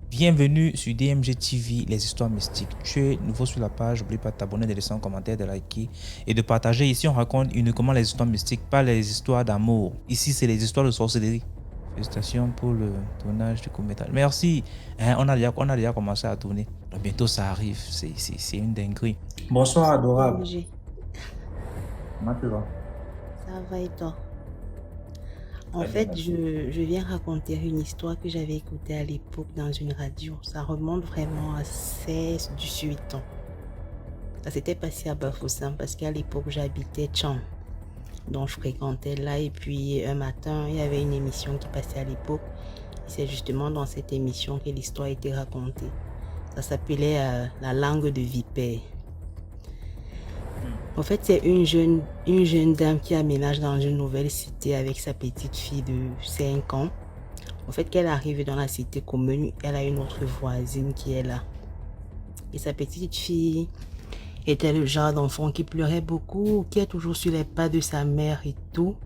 Bienvenue sur DMG TV, les histoires mystiques. Tu es nouveau sur la page, n'oublie pas de t'abonner, de laisser un commentaire, de liker et de partager. Ici, on raconte uniquement les histoires mystiques, pas les histoires d'amour. Ici, c'est les histoires de sorcellerie. Félicitations pour le tournage du court-métrage. Merci. On a déjà commencé à tourner. Donc, bientôt, ça arrive. C'est une dinguerie. Bonsoir, adorable. Comment tu vas? Ça va et toi? En fait, je viens raconter une histoire que j'avais écoutée à l'époque dans une radio. Ça remonte vraiment à 18 ans. Ça s'était passé à Bafoussam parce qu'à l'époque, j'habitais Tcham. Donc, je fréquentais là. Et puis, un matin, il y avait une émission qui passait à l'époque. Et c'est justement dans cette émission que l'histoire a été racontée. Ça s'appelait La langue de vipère. En fait, c'est une jeune dame qui aménage dans une nouvelle cité avec sa petite fille de 5 ans. En fait, qu'elle arrive dans la cité commune, elle a une autre voisine qui est là. Et sa petite fille était le genre d'enfant qui pleurait beaucoup, qui est toujours sur les pas de sa mère et tout.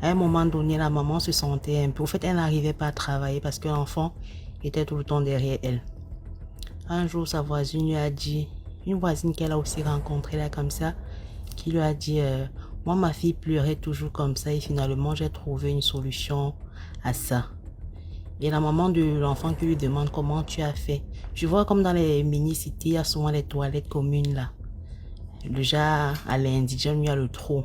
À un moment donné, la maman se sentait un peu... En fait, elle n'arrivait pas à travailler parce que l'enfant était tout le temps derrière elle. Un jour, sa voisine lui a dit, une voisine qu'elle a aussi rencontrée là comme ça, qui lui a dit moi ma fille pleurait toujours comme ça et finalement j'ai trouvé une solution à ça. Et la maman de l'enfant qui lui demande comment tu as fait. Je vois comme dans les mini-cités, il y a souvent les toilettes communes là. Déjà à l'indigène, il y a le trou.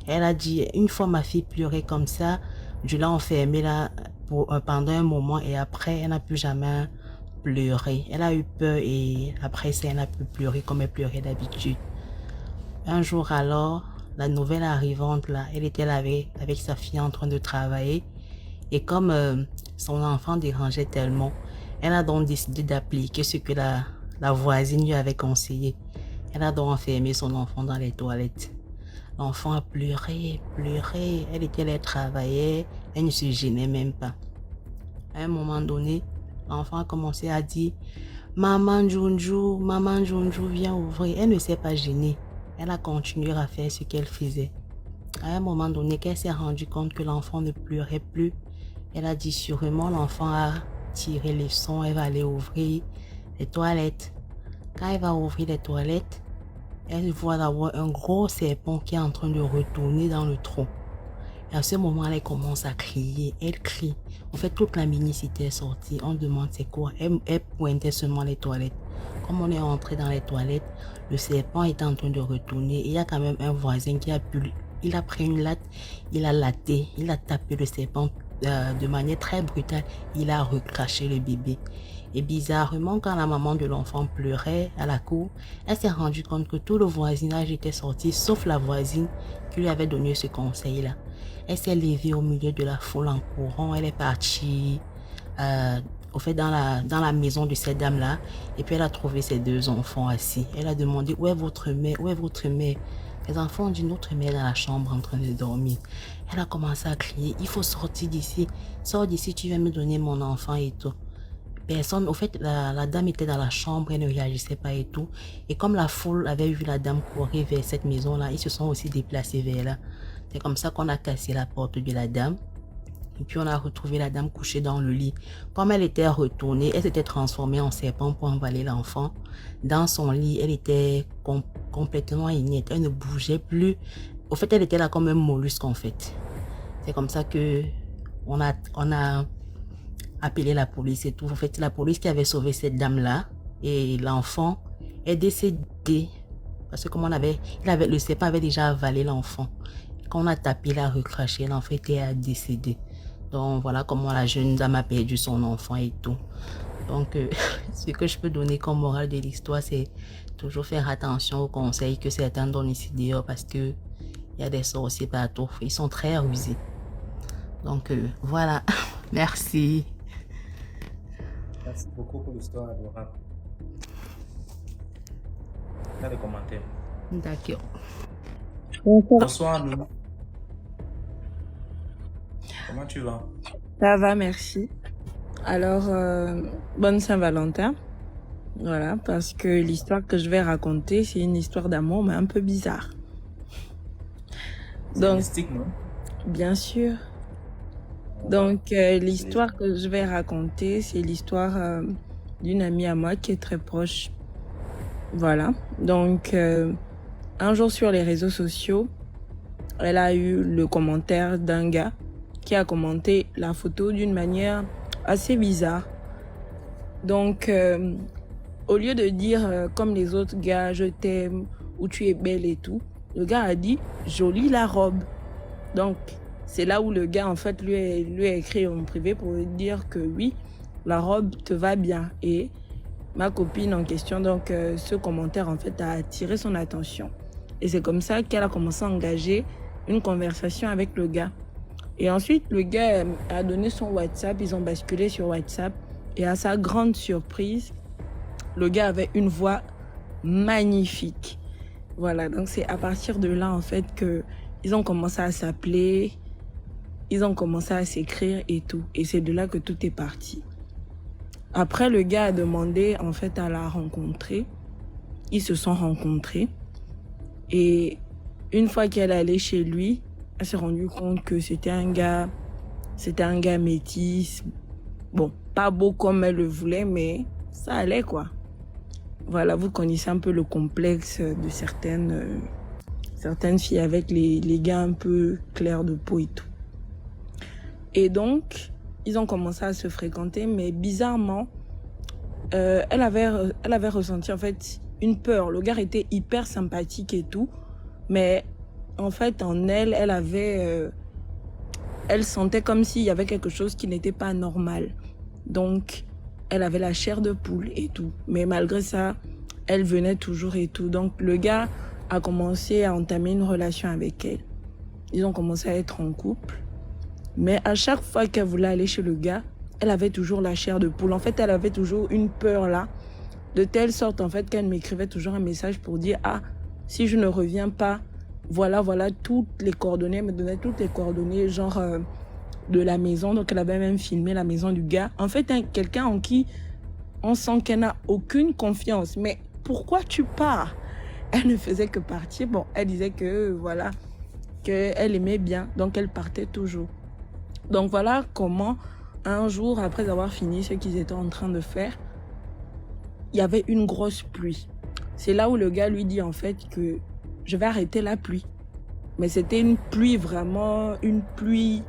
Elle a dit une fois ma fille pleurait comme ça, je l'ai enfermée là pendant un moment et après elle n'a plus jamais pleuré. Elle a eu peur et après ça elle n'a plus pleuré comme elle pleurait d'habitude. Un jour alors, la nouvelle arrivante là, elle était là avec sa fille en train de travailler. Et comme son enfant dérangeait tellement, elle a donc décidé d'appliquer ce que la voisine lui avait conseillé. Elle a donc enfermé son enfant dans les toilettes. L'enfant a pleuré, elle était là, travaillait, elle ne se gênait même pas. À un moment donné, l'enfant a commencé à dire « Maman Junju, viens ouvrir ». Elle ne s'est pas gênée. Elle a continué à faire ce qu'elle faisait. À un moment donné, qu'elle s'est rendue compte que l'enfant ne pleurait plus, elle a dit sûrement l'enfant a tiré les sons, elle va aller ouvrir les toilettes. Quand elle va ouvrir les toilettes, elle voit d'abord un gros serpent qui est en train de retourner dans le trou. Et à ce moment, elle commence à crier, elle crie. En fait, toute la mini-cité est sortie, on demande c'est quoi. Elle pointait seulement les toilettes. Comme on est entré dans les toilettes, le serpent est en train de retourner. Il y a quand même un voisin qui a pris une latte, il a latté, il a tapé le serpent de manière très brutale. Il a recraché le bébé. Et bizarrement, quand la maman de l'enfant pleurait à la cour, elle s'est rendue compte que tout le voisinage était sorti, sauf la voisine qui lui avait donné ce conseil-là. Elle s'est levée au milieu de la foule en courant. Elle est partie au fait, dans la maison de cette dame-là. Et puis, elle a trouvé ses 2 enfants assis. Elle a demandé, où est votre mère? Où est votre mère? Les enfants ont dit, notre mère est dans la chambre en train de dormir. Elle a commencé à crier, il faut sortir d'ici. Sors d'ici, tu vas me donner mon enfant et tout. Personne, au fait, la dame était dans la chambre, elle ne réagissait pas et tout. Et comme la foule avait vu la dame courir vers cette maison-là, ils se sont aussi déplacés vers là. C'est comme ça qu'on a cassé la porte de la dame. Et puis on a retrouvé la dame couchée dans le lit. Comme elle était retournée, elle s'était transformée en serpent pour envaler l'enfant. Dans son lit, elle était complètement inerte. Elle ne bougeait plus. Au fait, elle était là comme un mollusque en fait. C'est comme ça que on a appelé la police et tout. En fait, c'est la police qui avait sauvé cette dame-là. Et l'enfant est décédé. Parce que comme le serpent avait déjà avalé l'enfant. Quand on a tapé, il a recraché. L'enfant était décédé. Donc voilà comment la jeune dame a perdu son enfant et tout. Donc ce que je peux donner comme morale de l'histoire, c'est toujours faire attention aux conseils que certains donnent ici dehors parce que il y a des sorciers partout. Ils sont très rusés. Donc voilà. Merci. Merci beaucoup pour l'histoire adorable. Dans les commentaires. D'accord. Bonsoir, Nono. Comment tu vas? Ça va, merci. Alors, bonne Saint-Valentin. Voilà, parce que l'histoire que je vais raconter, c'est une histoire d'amour, mais un peu bizarre. C'est mystique, non? Bien sûr. Donc, l'histoire que je vais raconter, c'est l'histoire d'une amie à moi qui est très proche. Voilà. Donc, un jour sur les réseaux sociaux, elle a eu le commentaire d'un gars qui a commenté la photo d'une manière assez bizarre. Donc, au lieu de dire comme les autres gars, je t'aime ou tu es belle et tout, le gars a dit jolie la robe. Donc, c'est là où le gars, en fait, lui a écrit en privé pour lui dire que oui, la robe te va bien. Et ma copine en question, donc, ce commentaire, en fait, a attiré son attention. Et c'est comme ça qu'elle a commencé à engager une conversation avec le gars. Et ensuite, le gars a donné son WhatsApp, ils ont basculé sur WhatsApp. Et à sa grande surprise, le gars avait une voix magnifique. Voilà, donc c'est à partir de là, en fait, qu'ils ont commencé à s'appeler, ils ont commencé à s'écrire et tout. Et c'est de là que tout est parti. Après, le gars a demandé, en fait, à la rencontrer. Ils se sont rencontrés. Et une fois qu'elle est allée chez lui, elle s'est rendue compte que c'était un gars métis. Bon, pas beau comme elle le voulait, mais ça allait, quoi. Voilà, vous connaissez un peu le complexe de certaines filles avec les gars un peu clairs de peau et tout. Et donc, ils ont commencé à se fréquenter, mais bizarrement, elle avait ressenti en fait une peur. Le gars était hyper sympathique et tout, mais en fait, en elle, elle sentait comme s'il y avait quelque chose qui n'était pas normal. Donc, elle avait la chair de poule et tout. Mais malgré ça, elle venait toujours et tout. Donc, le gars a commencé à entamer une relation avec elle. Ils ont commencé à être en couple. Mais à chaque fois qu'elle voulait aller chez le gars, elle avait toujours la chair de poule. En fait, elle avait toujours une peur là. De telle sorte, en fait, qu'elle m'écrivait toujours un message pour dire « Ah, si je ne reviens pas, voilà toutes les coordonnées. » Elle me donnait toutes les coordonnées, genre de la maison. Donc, elle avait même filmé la maison du gars. En fait, quelqu'un en qui on sent qu'elle n'a aucune confiance. Mais pourquoi tu pars? Elle ne faisait que partir. Bon, elle disait que, voilà, qu'elle aimait bien. Donc, elle partait toujours. Donc, voilà comment, un jour, après avoir fini ce qu'ils étaient en train de faire, il y avait une grosse pluie. C'est là où le gars lui dit, en fait, que je vais arrêter la pluie. Mais c'était une pluie, vraiment, une pluie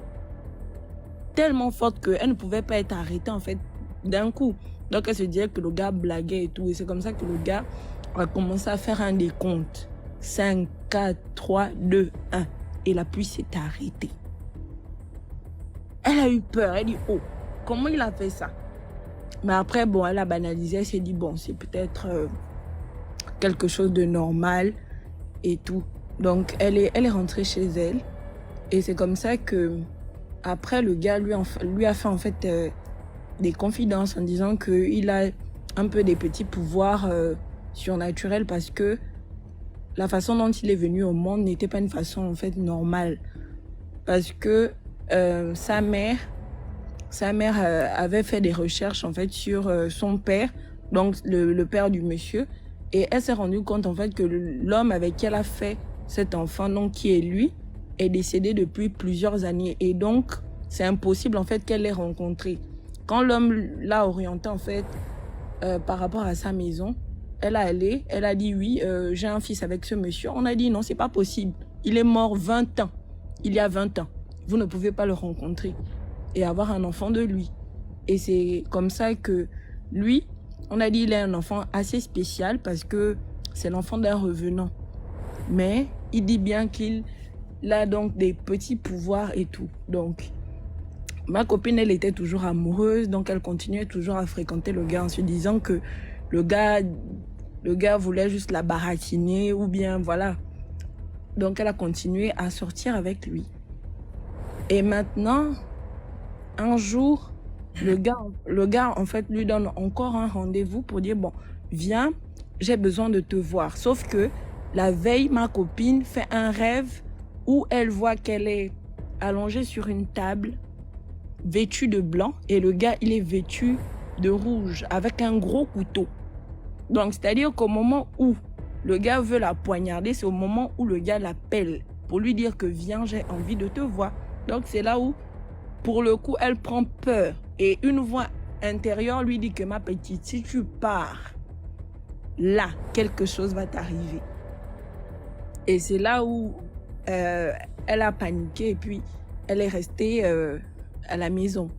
tellement forte qu'elle ne pouvait pas être arrêtée, en fait, d'un coup. Donc, elle se disait que le gars blaguait et tout. Et c'est comme ça que le gars a commencé à faire un décompte. 5, 4, 3, 2, 1. Et la pluie s'est arrêtée. Elle a eu peur. Elle dit, oh, comment il a fait ça? Mais après, bon, elle a banalisé. Elle s'est dit, bon, c'est peut-être quelque chose de normal et tout. Donc, elle est rentrée chez elle. Et c'est comme ça que, après, le gars lui a fait, en fait, des confidences en disant qu'il a un peu des petits pouvoirs surnaturels parce que la façon dont il est venu au monde n'était pas une façon, en fait, normale. Parce que sa mère avait fait des recherches, en fait, sur son père, donc le père du monsieur. Et elle s'est rendue compte, en fait, que l'homme avec qui elle a fait cet enfant, donc qui est lui, est décédé depuis plusieurs années. Et donc, c'est impossible, en fait, qu'elle l'ait rencontré. Quand l'homme l'a orienté, en fait, par rapport à sa maison, elle a dit, oui, j'ai un fils avec ce monsieur. On a dit, non, c'est pas possible. Il est mort 20 ans. Il y a 20 ans. Vous ne pouvez pas le rencontrer et avoir un enfant de lui. Et c'est comme ça que lui, on a dit, il est un enfant assez spécial parce que c'est l'enfant d'un revenant. Mais il dit bien qu'il a donc des petits pouvoirs et tout. Donc, ma copine, elle était toujours amoureuse, donc elle continuait toujours à fréquenter le gars en se disant que le gars voulait juste la baratiner ou bien voilà. Donc, elle a continué à sortir avec lui. Et maintenant, un jour, le gars, en fait, lui donne encore un rendez-vous pour dire, bon, viens, j'ai besoin de te voir. Sauf que la veille, ma copine fait un rêve où elle voit qu'elle est allongée sur une table, vêtue de blanc, et le gars, il est vêtu de rouge, avec un gros couteau. Donc, c'est-à-dire qu'au moment où le gars veut la poignarder, c'est au moment où le gars l'appelle. pour lui dire que viens, j'ai envie de te voir. Donc c'est là où, pour le coup, elle prend peur. Et une voix intérieure lui dit que ma petite, si tu pars, là, quelque chose va t'arriver. Et c'est là où elle a paniqué et puis elle est restée à la maison.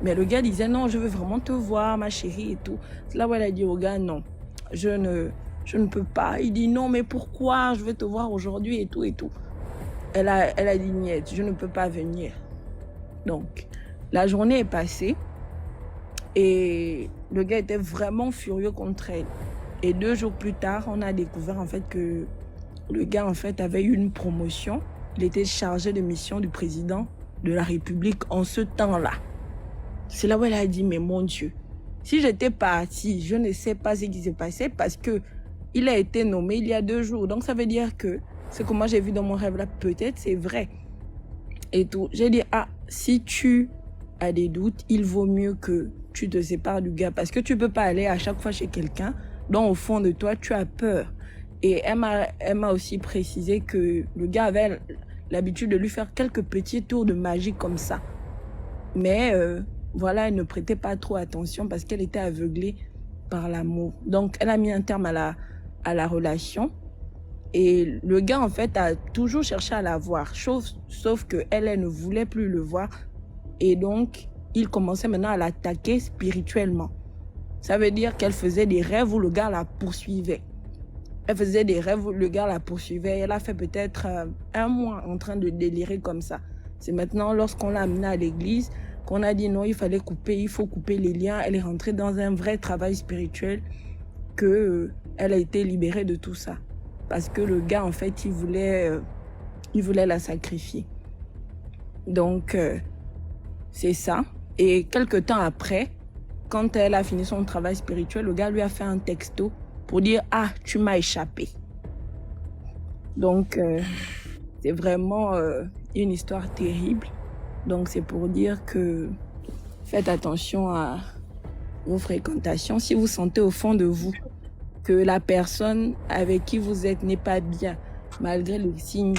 Mais le gars disait non, je veux vraiment te voir, ma chérie et tout. C'est là où elle a dit au gars non, je ne peux pas. Il dit non, mais pourquoi? Je veux te voir aujourd'hui et tout et tout. Elle a dit niet, je ne peux pas venir. Donc, la journée est passée et le gars était vraiment furieux contre elle. Et 2 jours plus tard, on a découvert en fait que le gars en fait avait eu une promotion. Il était chargé de mission du président de la République en ce temps-là. C'est là où elle a dit, mais mon Dieu, si j'étais partie, je ne sais pas ce qui s'est passé parce que il a été nommé il y a 2 jours. Donc ça veut dire que ce que moi j'ai vu dans mon rêve là, peut-être c'est vrai. Et tout. J'ai dit, ah, si tu as des doutes, il vaut mieux que tu te sépares du gars parce que tu peux pas aller à chaque fois chez quelqu'un dont au fond de toi tu as peur. Et elle m'a aussi précisé que le gars avait l'habitude de lui faire quelques petits tours de magie comme ça. Mais voilà, elle ne prêtait pas trop attention parce qu'elle était aveuglée par l'amour. Donc, elle a mis un terme à la relation. Et le gars, en fait, a toujours cherché à la voir. Sauf qu'elle ne voulait plus le voir. Et donc, il commençait maintenant à l'attaquer spirituellement. Ça veut dire qu'elle faisait des rêves où le gars la poursuivait. Elle faisait des rêves où le gars la poursuivait. Elle a fait peut-être 1 mois en train de délirer comme ça. C'est maintenant, lorsqu'on l'a amenée à l'église, qu'on a dit non, il faut couper les liens. Elle est rentrée dans un vrai travail spirituel que elle a été libérée de tout ça. Parce que le gars, en fait, il voulait la sacrifier. Donc, c'est ça. Et quelques temps après, quand elle a fini son travail spirituel, le gars lui a fait un texto pour dire « Ah, tu m'as échappé ». Donc, c'est vraiment une histoire terrible. Donc, c'est pour dire que faites attention à vos fréquentations. Si vous sentez au fond de vous que la personne avec qui vous êtes n'est pas bien, malgré le signe,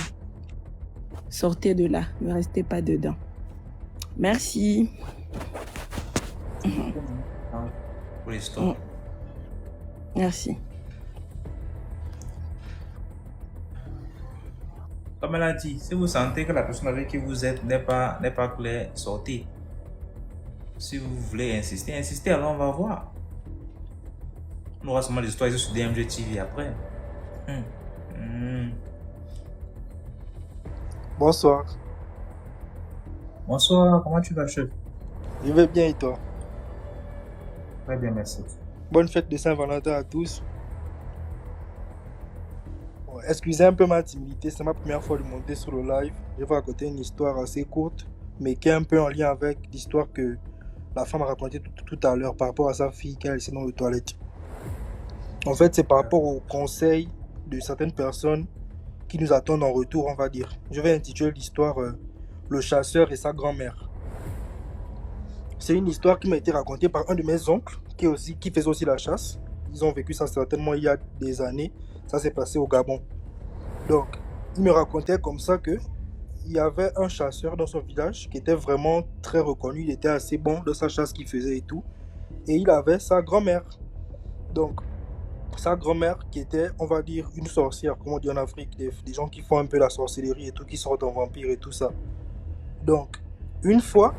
sortez de là. Ne restez pas dedans. Merci. Pour l'histoire. Merci. Comme elle a dit, si vous sentez que la personne avec qui vous êtes n'est pas claire, sortez. Si vous voulez insistez, alors on va voir. On aura seulement des histoires sur DMG TV après. Bonsoir. Bonsoir, comment tu vas, chef? Je vais bien et toi? Très bien, merci. Bonne fête de Saint-Valentin à tous. Bon, excusez un peu ma timidité, c'est ma première fois de monter sur le live. Je vais raconter une histoire assez courte, mais qui est un peu en lien avec l'histoire que la femme a racontée tout à l'heure par rapport à sa fille qu'elle a laissée dans les toilettes. En fait, c'est par rapport aux conseils de certaines personnes qui nous attendent en retour, on va dire. Je vais intituler l'histoire Le chasseur et sa grand-mère. C'est une histoire qui m'a été racontée par un de mes oncles qui faisait aussi la chasse. Ils ont vécu ça certainement il y a des années. Ça s'est passé au Gabon. Donc, il me racontait comme ça que il y avait un chasseur dans son village qui était vraiment très reconnu. Il était assez bon dans sa chasse qu'il faisait et tout. Et il avait sa grand-mère. Donc, sa grand-mère qui était, on va dire, une sorcière, comme on dit en Afrique, des gens qui font un peu la sorcellerie et tout, qui sortent en vampire et tout ça. Donc, une fois,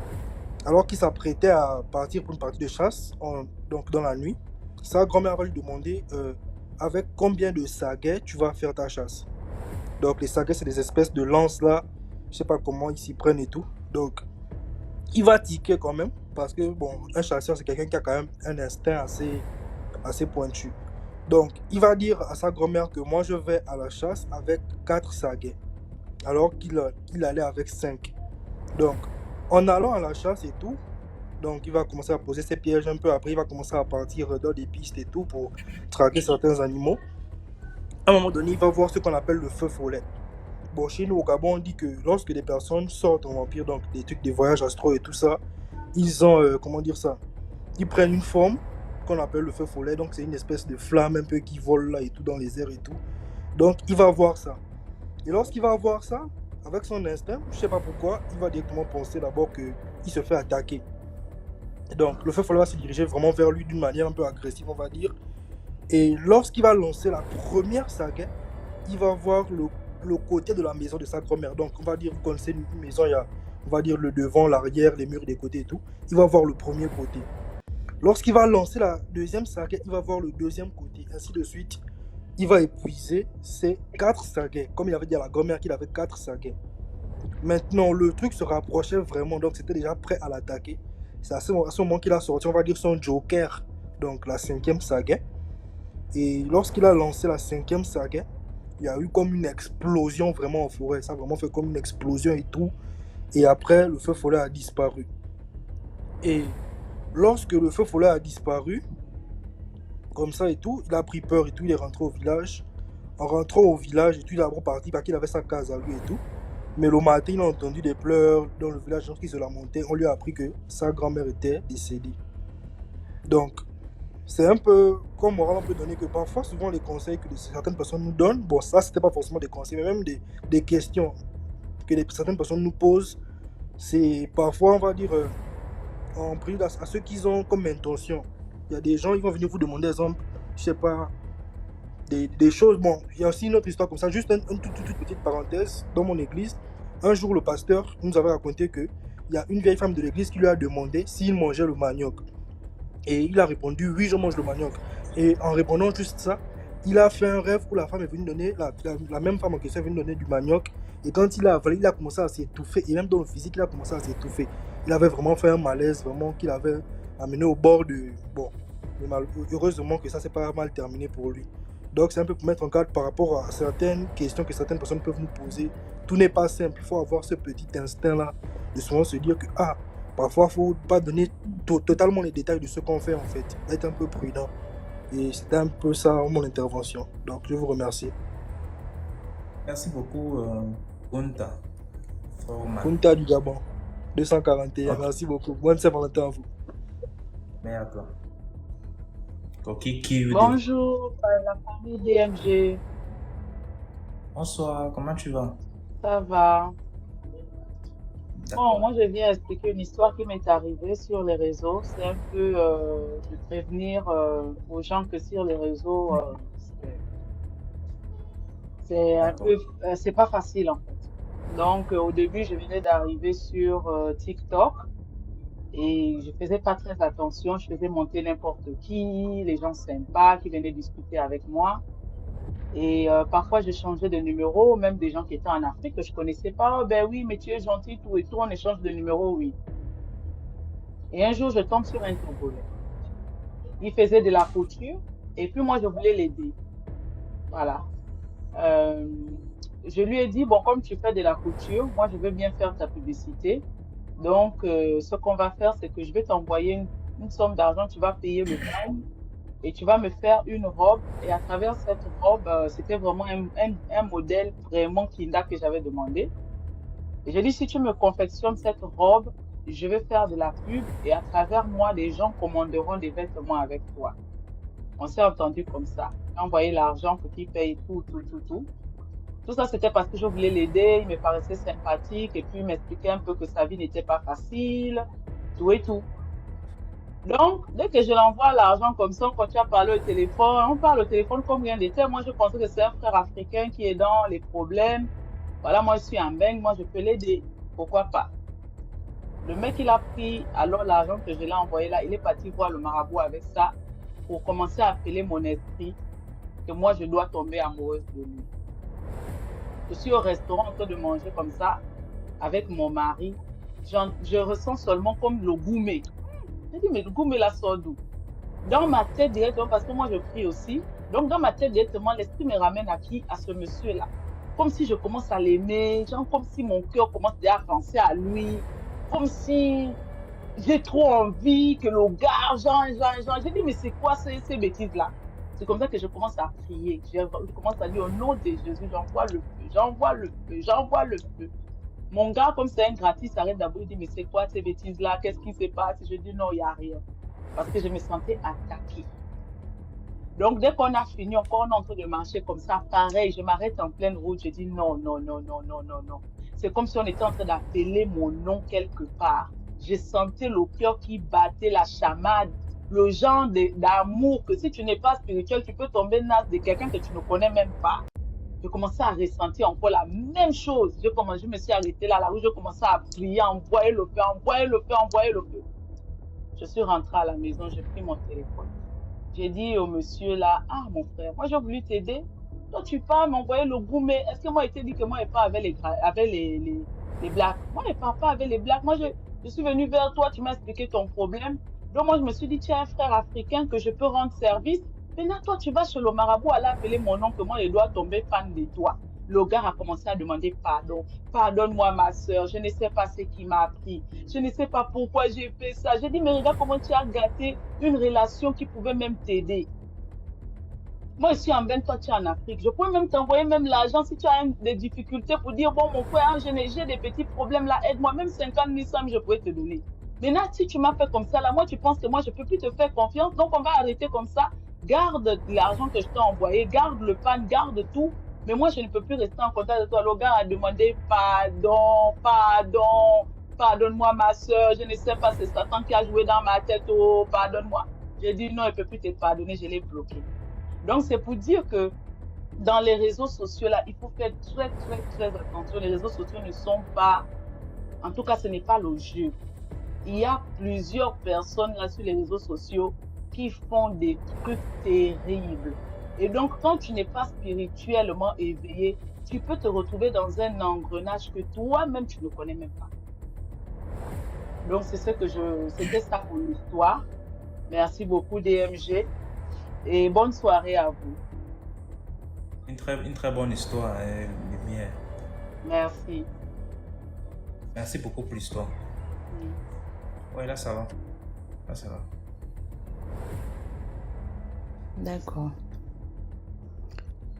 alors qu'il s'apprêtait à partir pour une partie de chasse, donc dans la nuit, sa grand-mère va lui demander avec combien de saguets tu vas faire ta chasse. Donc, les saguets, c'est des espèces de lances là, je sais pas comment ils s'y prennent et tout. Donc, il va tiquer quand même, parce que, bon, un chasseur, c'est quelqu'un qui a quand même un instinct assez pointu. Donc, il va dire à sa grand-mère que moi, je vais à la chasse avec 4 saguets, alors qu'il allait avec 5. Donc, en allant à la chasse et tout, donc il va commencer à poser ses pièges un peu. Après, il va commencer à partir dans des pistes et tout pour traquer certains animaux. À un moment donné, il va voir ce qu'on appelle le feu follet. Bon, chez nous au Gabon, on dit que lorsque des personnes sortent en vampire, donc des trucs, des voyages astraux et tout ça, ils ont, comment dire ça, ils prennent une forme qu'on appelle le feu follet. Donc, c'est une espèce de flamme un peu qui vole là et tout dans les airs et tout. Donc, il va voir ça. Et lorsqu'il va voir ça, avec son instinct, je ne sais pas pourquoi, il va directement penser d'abord qu'il se fait attaquer. Et donc, le feu follet va se diriger vraiment vers lui d'une manière un peu agressive, on va dire. Et lorsqu'il va lancer la première sagaie, il va voir le côté de la maison de sa grand-mère. Donc, on va dire, vous connaissez une maison, il y a, on va dire, le devant, l'arrière, les murs des côtés et tout. Il va voir le premier côté. Lorsqu'il va lancer la deuxième sagaie, il va voir le deuxième côté, ainsi de suite. Il va épuiser ses 4 sagaie. Comme il avait dit à la grand-mère qu'il avait 4 sagaie. Maintenant, le truc se rapprochait vraiment, donc c'était déjà prêt à l'attaquer. C'est à ce moment qu'il a sorti, on va dire, son joker, donc la 5e sagaie. Et lorsqu'il a lancé la 5e sagaie, il y a eu comme une explosion vraiment en forêt. Ça a vraiment fait comme une explosion et tout. Et après, le feu follet a disparu. Et lorsque le feu follet a disparu, comme ça et tout, il a pris peur et tout, il est rentré au village. En rentrant au village et tout, il est reparti parce qu'il avait sa case à lui et tout. Mais le matin, il a entendu des pleurs dans le village, lorsqu'il se lamentait. On lui a appris que sa grand-mère était décédée. Donc, c'est un peu comme moral on peut donner que parfois, souvent, les conseils que certaines personnes nous donnent, bon, ça, c'était pas forcément des conseils, mais même des questions que certaines personnes nous posent, c'est parfois, on va dire, en prie à ceux qu'ils ont comme intention. Il y a des gens, ils vont venir vous demander, exemple, je sais pas, des choses. Bon, il y a aussi une autre histoire comme ça, juste une toute petite parenthèse. Dans mon église, un jour, le pasteur nous avait raconté qu'il y a une vieille femme de l'église qui lui a demandé s'il mangeait le manioc. Et il a répondu, oui, je mange le manioc. Et en répondant juste ça, il a fait un rêve où la femme est venue donner, la même femme en question est venue donner du manioc. Et quand il a avalé, il a commencé à s'étouffer. Et même dans le physique, il a commencé à s'étouffer. Il avait vraiment fait un malaise, vraiment, qu'il avait amené au bord de... Bon, heureusement que ça s'est pas mal terminé pour lui. Donc c'est un peu pour mettre en garde par rapport à certaines questions que certaines personnes peuvent nous poser. Tout n'est pas simple, il faut avoir ce petit instinct-là de souvent se dire que, parfois, il ne faut pas donner totalement les détails de ce qu'on fait en fait, être un peu prudent. Et c'était un peu ça mon intervention. Donc je vous remercie. Merci beaucoup, Kunta. Kunta du Gabon, 241, Okay. merci beaucoup. Bonne Saint-Valentin à vous. Merci à toi. Bonjour, la famille DMG. Bonsoir, comment tu vas? Ça va? Bon, moi, je viens expliquer une histoire qui m'est arrivée sur les réseaux. C'est un peu de prévenir aux gens que sur les réseaux, c'est un peu, c'est pas facile en fait. Donc, au début, je venais d'arriver sur TikTok et je faisais pas très attention. Je faisais monter n'importe qui, les gens sympas qui venaient discuter avec moi. Et parfois, je changeais de numéro, même des gens qui étaient en Afrique que je connaissais pas. Oh, ben oui, mais tu es gentil, tout et tout, on échange de numéro, oui. Et un jour, je tombe sur un Togolais. Il faisait de la couture et puis moi, je voulais l'aider. Voilà. Je lui ai dit, bon, comme tu fais de la couture, moi, je veux bien faire ta publicité. Donc, ce qu'on va faire, c'est que je vais t'envoyer une somme d'argent, tu vas payer le bail et tu vas me faire une robe. Et à travers cette robe, c'était vraiment un modèle vraiment Kinda que j'avais demandé. Et j'ai dit, si tu me confectionnes cette robe, je vais faire de la pub et à travers moi, les gens commanderont des vêtements avec toi. On s'est entendu comme ça. J'ai envoyé l'argent pour qu'il paye tout. Tout ça, c'était parce que je voulais l'aider, il me paraissait sympathique et puis il m'expliquait un peu que sa vie n'était pas facile, tout et tout. Donc, dès que je l'envoie l'argent comme ça, on continue à parler au téléphone. On parle au téléphone comme rien n'était. Moi, je pensais que c'est un frère africain qui est dans les problèmes. Voilà, moi, je suis en bang, moi, je peux l'aider. Pourquoi pas? Le mec, il a pris alors l'argent que je l'ai envoyé là, il est parti voir le marabout avec ça pour commencer à appeler mon esprit que moi, je dois tomber amoureuse de lui. Je suis au restaurant en train de manger comme ça avec mon mari. Je ressens seulement comme le gourmet. J'ai dit, mais le gourmet là sort d'où? Dans ma tête directement, parce que moi je prie aussi, donc dans ma tête directement, l'esprit me ramène à qui? À ce monsieur-là. Comme si je commence à l'aimer, genre comme si mon cœur commence déjà à penser à lui, comme si j'ai trop envie que le gars, genre. J'ai dit, mais c'est quoi ces bêtises-là? C'est comme ça que je commence à prier. Je commence à dire, au nom de Jésus, j'envoie le feu, j'envoie le feu, j'envoie le feu. Mon gars, comme c'est un gratis, s'arrête d'abord, il dit, mais c'est quoi ces bêtises-là? Qu'est-ce qui se passe? Je dis, non, il n'y a rien. Parce que je me sentais attaquée. Donc, dès qu'on a fini, encore on est en train de marcher comme ça, pareil, je m'arrête en pleine route, je dis non, non, non, non, non, non, non. C'est comme si on était en train d'appeler mon nom quelque part. Je sentais le cœur qui battait, la chamade, le genre d'amour que si tu n'es pas spirituel, tu peux tomber naze de quelqu'un que tu ne connais même pas. Je commençais à ressentir encore la même chose. Je me suis arrêtée là, où je commençais à prier, envoyer le feu, envoyer le feu, envoyer le feu. Je suis rentrée à la maison, j'ai pris mon téléphone. J'ai dit au monsieur là, ah mon frère, moi j'ai voulu t'aider. Toi tu pars m'envoyer le goût, mais est-ce que moi il t'a dit que moi je pas avec les blacks? Moi je pars pas avec les blacks. Moi je suis venue vers toi, tu m'as expliqué ton problème. Donc moi je me suis dit, tu es un frère africain que je peux rendre service. Maintenant toi tu vas chez le marabout, aller appeler mon oncle, moi je dois tomber fan de toi. Le gars a commencé à demander pardon. Pardonne-moi ma soeur, je ne sais pas ce qui m'a appris. Je ne sais pas pourquoi j'ai fait ça. J'ai dit, mais regarde comment tu as gâté une relation qui pouvait même t'aider. Moi, je suis en Ben, toi, tu es en Afrique. Je pourrais même t'envoyer même l'argent si tu as des difficultés pour dire, bon, mon frère, j'ai des petits problèmes là, aide-moi. Même 50 000 sommes, je pourrais te donner. Maintenant, si tu m'as fait comme ça, là, moi, tu penses que moi, je ne peux plus te faire confiance. Donc, on va arrêter comme ça. Garde l'argent que je t'ai envoyé, garde le pan, garde tout. Mais moi, je ne peux plus rester en contact avec toi. Le gars a demandé pardon, pardon, pardonne-moi ma soeur, je ne sais pas, c'est Satan qui a joué dans ma tête, oh, pardonne-moi. J'ai dit non, il ne peut plus te pardonner, je l'ai bloqué. Donc, c'est pour dire que dans les réseaux sociaux, là, il faut faire très, très, très attention. Les réseaux sociaux ne sont pas, en tout cas, ce n'est pas le jeu. Il y a plusieurs personnes là sur les réseaux sociaux qui font des trucs terribles. Et donc, quand tu n'es pas spirituellement éveillé, tu peux te retrouver dans un engrenage que toi-même, tu ne connais même pas. Donc, c'était ça pour l'histoire. Merci beaucoup, DMG. Et bonne soirée à vous. Une très bonne histoire, Lumière. Merci. Merci beaucoup pour l'histoire. Oui, là, ça va. Là, ça va. D'accord.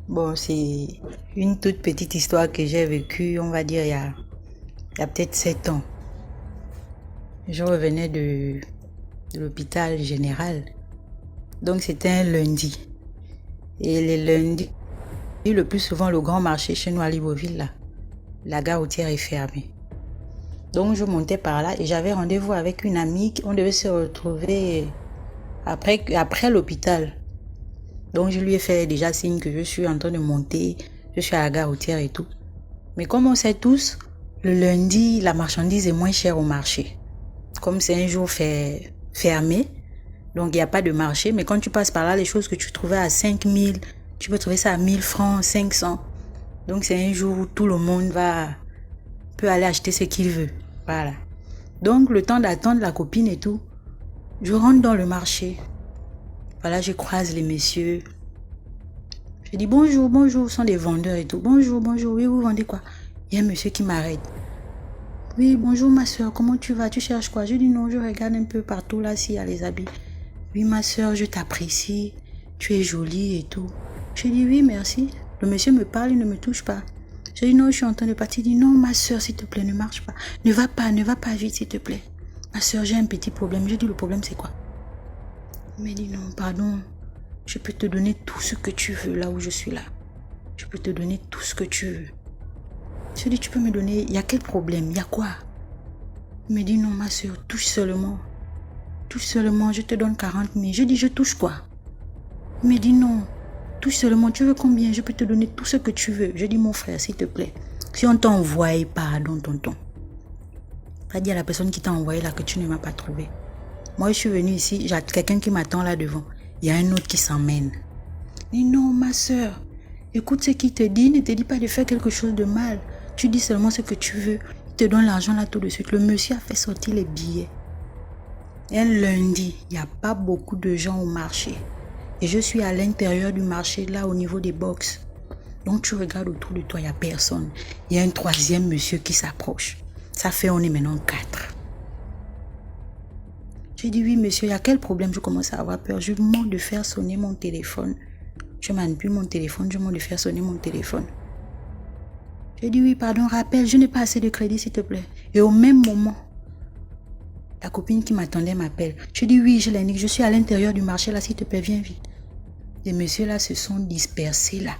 Bon, c'est une toute petite histoire que j'ai vécue, on va dire, il y a peut-être 7 ans. Je revenais de l'hôpital général. Donc, c'était un lundi. Et les lundis, le plus souvent, le grand marché chez nous à Libreville, là, la gare routière est fermée. Donc, je montais par là et j'avais rendez-vous avec une amie. On devait se retrouver après l'hôpital. Donc, je lui ai fait déjà signe que je suis en train de monter. Je suis à la gare routière et tout. Mais comme on sait tous, le lundi, la marchandise est moins chère au marché. Comme c'est un jour fermé, donc il n'y a pas de marché. Mais quand tu passes par là, les choses que tu trouvais à 5 000, tu peux trouver ça à 1000 francs, 500. Donc, c'est un jour où tout le monde peut aller acheter ce qu'il veut. Voilà. Donc, le temps d'attendre la copine et tout, je rentre dans le marché. Voilà, je croise les messieurs. Je dis bonjour, bonjour, ce sont des vendeurs et tout. Bonjour, bonjour, oui, vous vendez quoi? Il y a un monsieur qui m'arrête. Oui, bonjour ma soeur, comment tu vas? Tu cherches quoi? Je dis non, je regarde un peu partout là s'il y a les habits. Oui ma soeur, je t'apprécie, tu es jolie et tout. Je dis oui, merci. Le monsieur me parle, il ne me touche pas. Je dis non, je suis en train de partir. Il dit non ma soeur, s'il te plaît, ne marche pas. Ne va pas vite s'il te plaît. Ma soeur, j'ai un petit problème. Je dis le problème c'est quoi? Il me dit non, pardon, je peux te donner tout ce que tu veux là où je suis là. Je peux te donner tout ce que tu veux. Je dis, tu peux me donner, il y a quel problème? Il y a quoi? Il me dit non, ma soeur, touche seulement. Touche seulement, je te donne 40 000. Je dis, je touche quoi? Il me dit non, touche seulement, tu veux combien? Je peux te donner tout ce que tu veux. Je dis, mon frère, s'il te plaît, si on t'envoie, pardon, tonton. Pas dire à la personne qui t'a envoyé là que tu ne m'as pas trouvé. Moi, je suis venue ici, j'ai quelqu'un qui m'attend là devant. Il y a un autre qui s'emmène. Mais non, ma soeur, écoute ce qu'il te dit, ne te dit pas de faire quelque chose de mal. Tu dis seulement ce que tu veux. Il te donne l'argent là tout de suite. Le monsieur a fait sortir les billets. Un lundi, il n'y a pas beaucoup de gens au marché. Et je suis à l'intérieur du marché, là au niveau des box. Donc tu regardes autour de toi, il n'y a personne. Il y a un troisième monsieur qui s'approche. Ça fait, on est maintenant 4. J'ai dit oui monsieur, il y a quel problème? Je commence à avoir peur. Je demande de faire sonner mon téléphone. Je manipule mon téléphone, je demande de faire sonner mon téléphone. J'ai dit oui, pardon, rappelle, je n'ai pas assez de crédit s'il te plaît. Et au même moment, la copine qui m'attendait m'appelle. Je dis oui, je l'indique, je suis à l'intérieur du marché là, s'il te plaît, viens vite. Les messieurs là se sont dispersés là.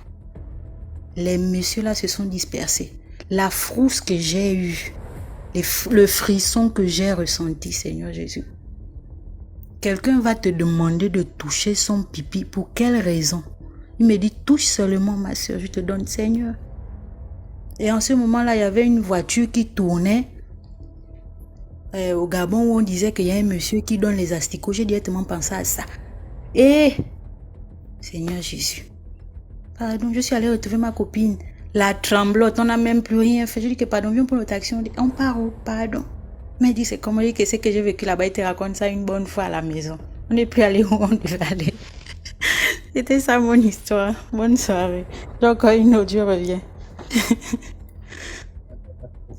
Les messieurs là se sont dispersés. La frousse que j'ai eue, le frisson que j'ai ressenti, Seigneur Jésus. Quelqu'un va te demander de toucher son pipi. Pour quelle raison? Il me dit, touche seulement ma soeur, je te donne, Seigneur. Et en ce moment-là, il y avait une voiture qui tournait au Gabon où on disait qu'il y a un monsieur qui donne les asticots. J'ai directement pensé à ça. Et, Seigneur Jésus, pardon, je suis allée retrouver ma copine. La tremblote, on n'a même plus rien fait. Je dis que pardon, viens pour notre action. On part où? Pardon. Mais dit, c'est comment dire que c'est que j'ai vécu là-bas. Il te raconte ça une bonne fois à la maison. On n'est plus allé où on devait aller. C'était ça mon histoire. Bonne soirée. J'ai encore une autre, je reviens.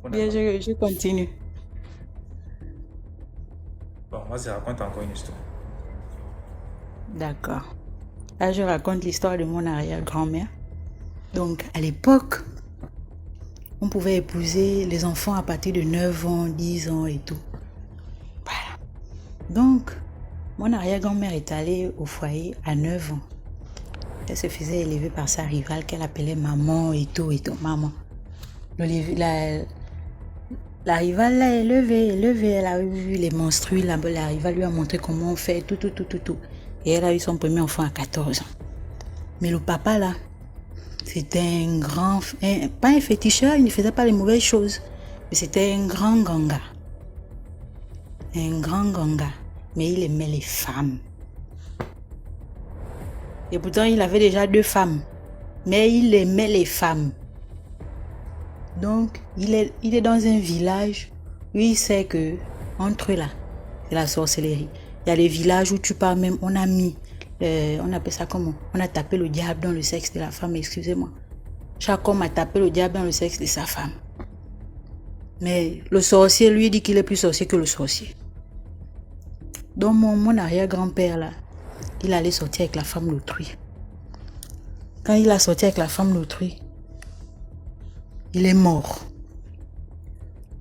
Bien, je continue. Bon, vas-y, raconte encore une histoire. D'accord. Là, je raconte l'histoire de mon arrière-grand-mère. Donc, à l'époque, on pouvait épouser les enfants à partir de 9 ans, 10 ans et tout. Voilà. Donc, mon arrière-grand-mère est allée au foyer à 9 ans. Elle se faisait élever par sa rivale qu'elle appelait maman et tout, maman. La rivale l'a élevée, elle a eu les menstrues, la rivale lui a montré comment on fait, tout. Et elle a eu son premier enfant à 14 ans. Mais le papa là, c'était un grand, pas un féticheur, il ne faisait pas les mauvaises choses. Mais c'était un grand ganga. Mais il aimait les femmes. Et pourtant, il avait déjà 2 femmes. Mais il aimait les femmes. Donc, il est dans un village où il sait que, entre eux là, c'est la sorcellerie. Il y a des villages où tu pars même, on a mis, on appelle ça comment? On a tapé le diable dans le sexe de la femme, excusez-moi. Chaque homme a tapé le diable dans le sexe de sa femme. Mais le sorcier, lui, dit qu'il est plus sorcier que le sorcier. Donc, mon arrière-grand-père là, il allait sortir avec la femme d'autrui. Quand il a sorti avec la femme d'autrui, il est mort.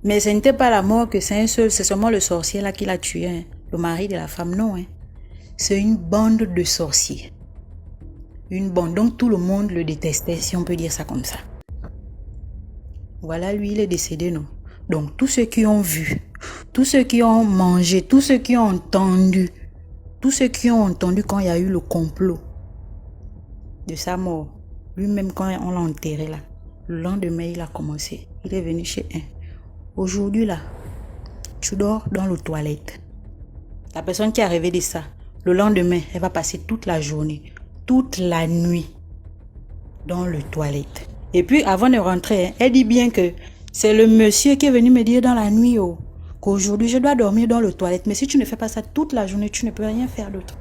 Mais ce n'était pas la mort que c'est seulement le sorcier là qui l'a tué, hein. Le mari de la femme, non. Hein. C'est une bande de sorciers. Une bande, donc tout le monde le détestait, si on peut dire ça comme ça. Voilà, lui, il est décédé, non. Donc tous ceux qui ont vu, tous ceux qui ont mangé, tous ceux qui ont entendu, quand il y a eu le complot de sa mort, lui-même quand on l'a enterré là, le lendemain il a commencé, il est venu chez un. Aujourd'hui là, tu dors dans les toilettes. La personne qui a rêvé de ça, le lendemain, elle va passer toute la journée, toute la nuit dans les toilettes. Et puis avant de rentrer, elle dit bien que c'est le monsieur qui est venu me dire dans la nuit qu'aujourd'hui je dois dormir dans les toilettes. Mais si tu ne fais pas ça toute la journée, tu ne peux rien faire d'autre.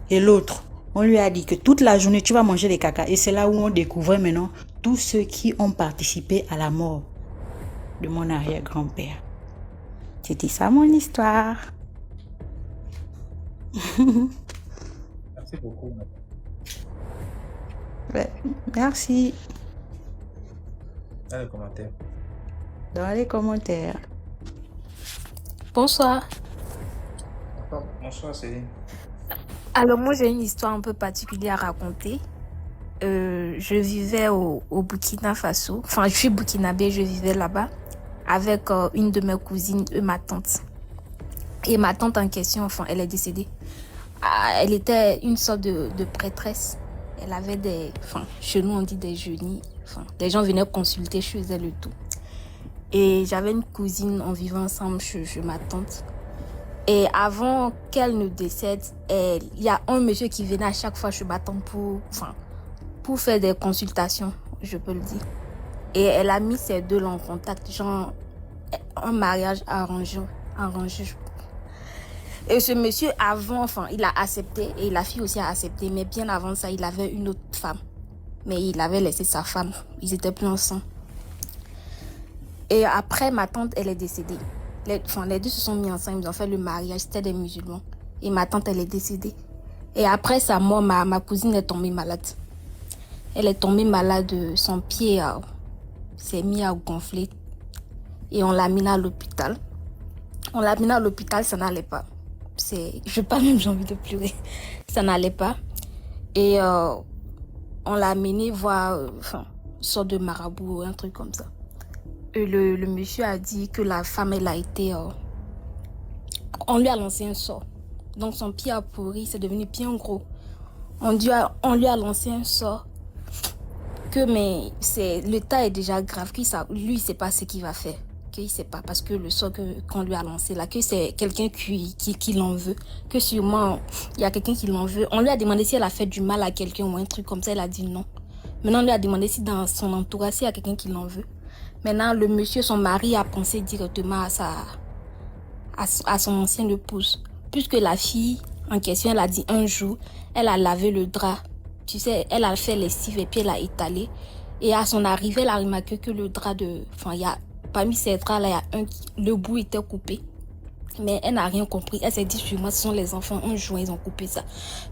Et l'autre, on lui a dit que toute la journée tu vas manger des caca. Et c'est là où on découvrait maintenant tous ceux qui ont participé à la mort de mon arrière-grand-père. C'était ça mon histoire. Merci beaucoup. Ouais, merci. Dans les commentaires. Dans les commentaires. Bonsoir. Bonsoir Céline. Alors moi j'ai une histoire un peu particulière à raconter. Je vivais au Burkina Faso. Enfin je suis burkinabé, je vivais là-bas avec une de mes cousines et ma tante. Et ma tante en question, enfin elle est décédée. Elle était une sorte de prêtresse. Elle avait chez nous on dit des génies. Enfin, les gens venaient consulter chez elle et tout. Et j'avais une cousine, on vivait ensemble chez ma tante. Et avant qu'elle ne décède, il y a un monsieur qui venait à chaque fois chez ma tante pour faire des consultations, je peux le dire. Et elle a mis ces deux là en contact, genre un mariage arrangé. Et ce monsieur, il a accepté, et la fille aussi a accepté, mais bien avant ça, il avait une autre femme. Mais il avait laissé sa femme, ils étaient plus ensemble. Et après, ma tante, elle est décédée. Les deux se sont mis ensemble, ils ont fait le mariage, c'était des musulmans. Et ma tante, elle est décédée. Et après sa mort, ma cousine est tombée malade. Elle est tombée malade, son pied s'est mis à gonfler. Et on l'a mis à l'hôpital. Ça n'allait pas. J'ai envie de pleurer. Ça n'allait pas. Et on l'a amené voir une sorte de marabout, un truc comme ça. Et le monsieur a dit que la femme, elle a été... on lui a lancé un sort. Donc son pied a pourri, c'est devenu bien gros. On lui a lancé un sort. Mais le tas est déjà grave. Lui, il ne sait pas ce qu'il va faire. Il ne sait pas parce que le sort qu'on lui a lancé là, que c'est quelqu'un qui l'en veut. Que sûrement, il y a quelqu'un qui l'en veut. On lui a demandé si elle a fait du mal à quelqu'un ou un truc comme ça. Elle a dit non. Maintenant, on lui a demandé si dans son entourage, il y a quelqu'un qui l'en veut. Maintenant, le monsieur, son mari, a pensé directement à son ancienne épouse. Puisque la fille en question, elle a dit un jour, elle a lavé le drap. Tu sais, elle a fait lessive et puis elle a étalé. Et à son arrivée, elle a remarqué que le drap parmi ces draps-là, le bout était coupé. Mais elle n'a rien compris. Elle s'est dit, sûrement, ce sont les enfants. Un jour, ils ont coupé ça.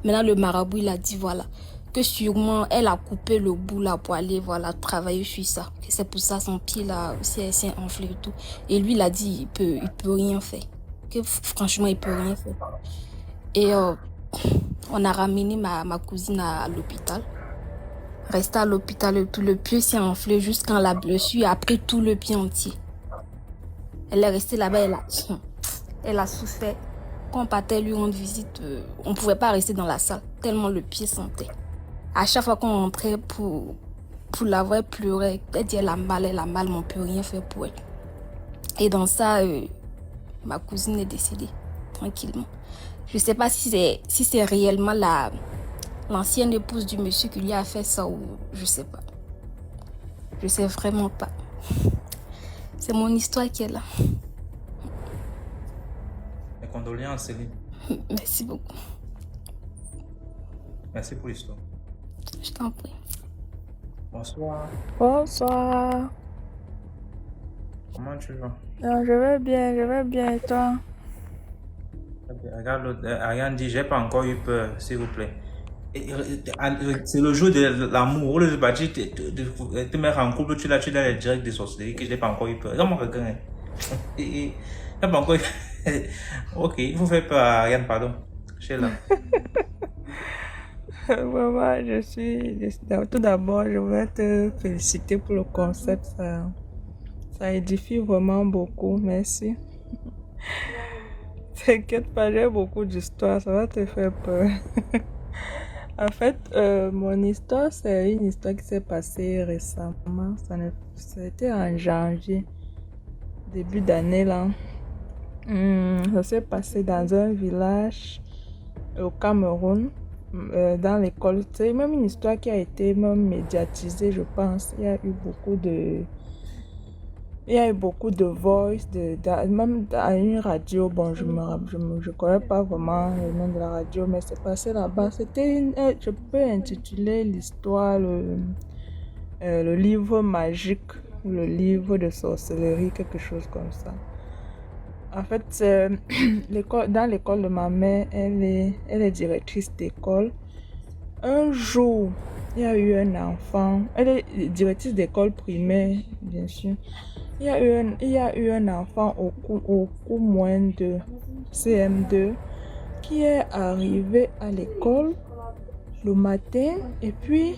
Maintenant, le marabout, il a dit, voilà, que sûrement, elle a coupé le bout là pour aller, travailler sur ça. Et c'est pour ça, son pied là, aussi, s'est enflé et tout. Et lui, il a dit, il peut rien faire. Que franchement, il peut rien faire. Et on a ramené ma cousine à l'hôpital. Restée à l'hôpital, le pied s'est enflé jusqu'à la blessure a pris tout le pied entier. Elle est restée là-bas, elle a souffert. Quand on partait lui rendre visite, on ne pouvait pas rester dans la salle, tellement le pied sentait. À chaque fois qu'on rentrait pour la voir, elle pleurait. Elle dit elle a mal, mais on ne peut rien faire pour elle. Et dans ça, ma cousine est décédée, tranquillement. Je ne sais pas si c'est réellement l'ancienne épouse du monsieur qui lui a fait ça ou je ne sais pas. Je ne sais vraiment pas. C'est mon histoire qui est là. Mes condoléances, Céline. Merci beaucoup. Merci pour l'histoire. Je t'en prie. Bonsoir. Bonsoir. Comment tu vas? Je vais bien, et toi? Regarde l'autre. Ariane dit, j'ai pas encore eu peur, s'il vous plaît. C'est le jour de l'amour. Le bâti te mettre en couple, tu l'as les directs de sorcellerie, que je n'ai pas encore eu peur. Regarde mon quelqu'un. Il n'a pas encore eu peur. Ok, il faut faire peur à Ariane, pardon. Je suis là. Vraiment, tout d'abord, je voudrais te féliciter pour le concept. Ça édifie vraiment beaucoup. Merci. T'inquiète pas, j'ai beaucoup d'histoires. Ça va te faire peur. En fait, mon histoire, c'est une histoire qui s'est passée récemment. C'était en janvier, début d'année là. Ça s'est passé dans un village au Cameroun, dans l'école. C'est même une histoire qui a été même médiatisée, je pense. Il y a eu beaucoup de voice, même à une radio. Bon, je connais pas vraiment le nom de la radio, mais c'est passé là-bas. Je peux intituler l'histoire le livre magique ou le livre de sorcellerie, quelque chose comme ça. En fait, dans l'école de ma mère, elle est directrice d'école. Un jour, il y a eu un enfant, elle est directrice d'école primaire, bien sûr. Il y a eu un enfant au cours moins de CM2 qui est arrivé à l'école le matin et puis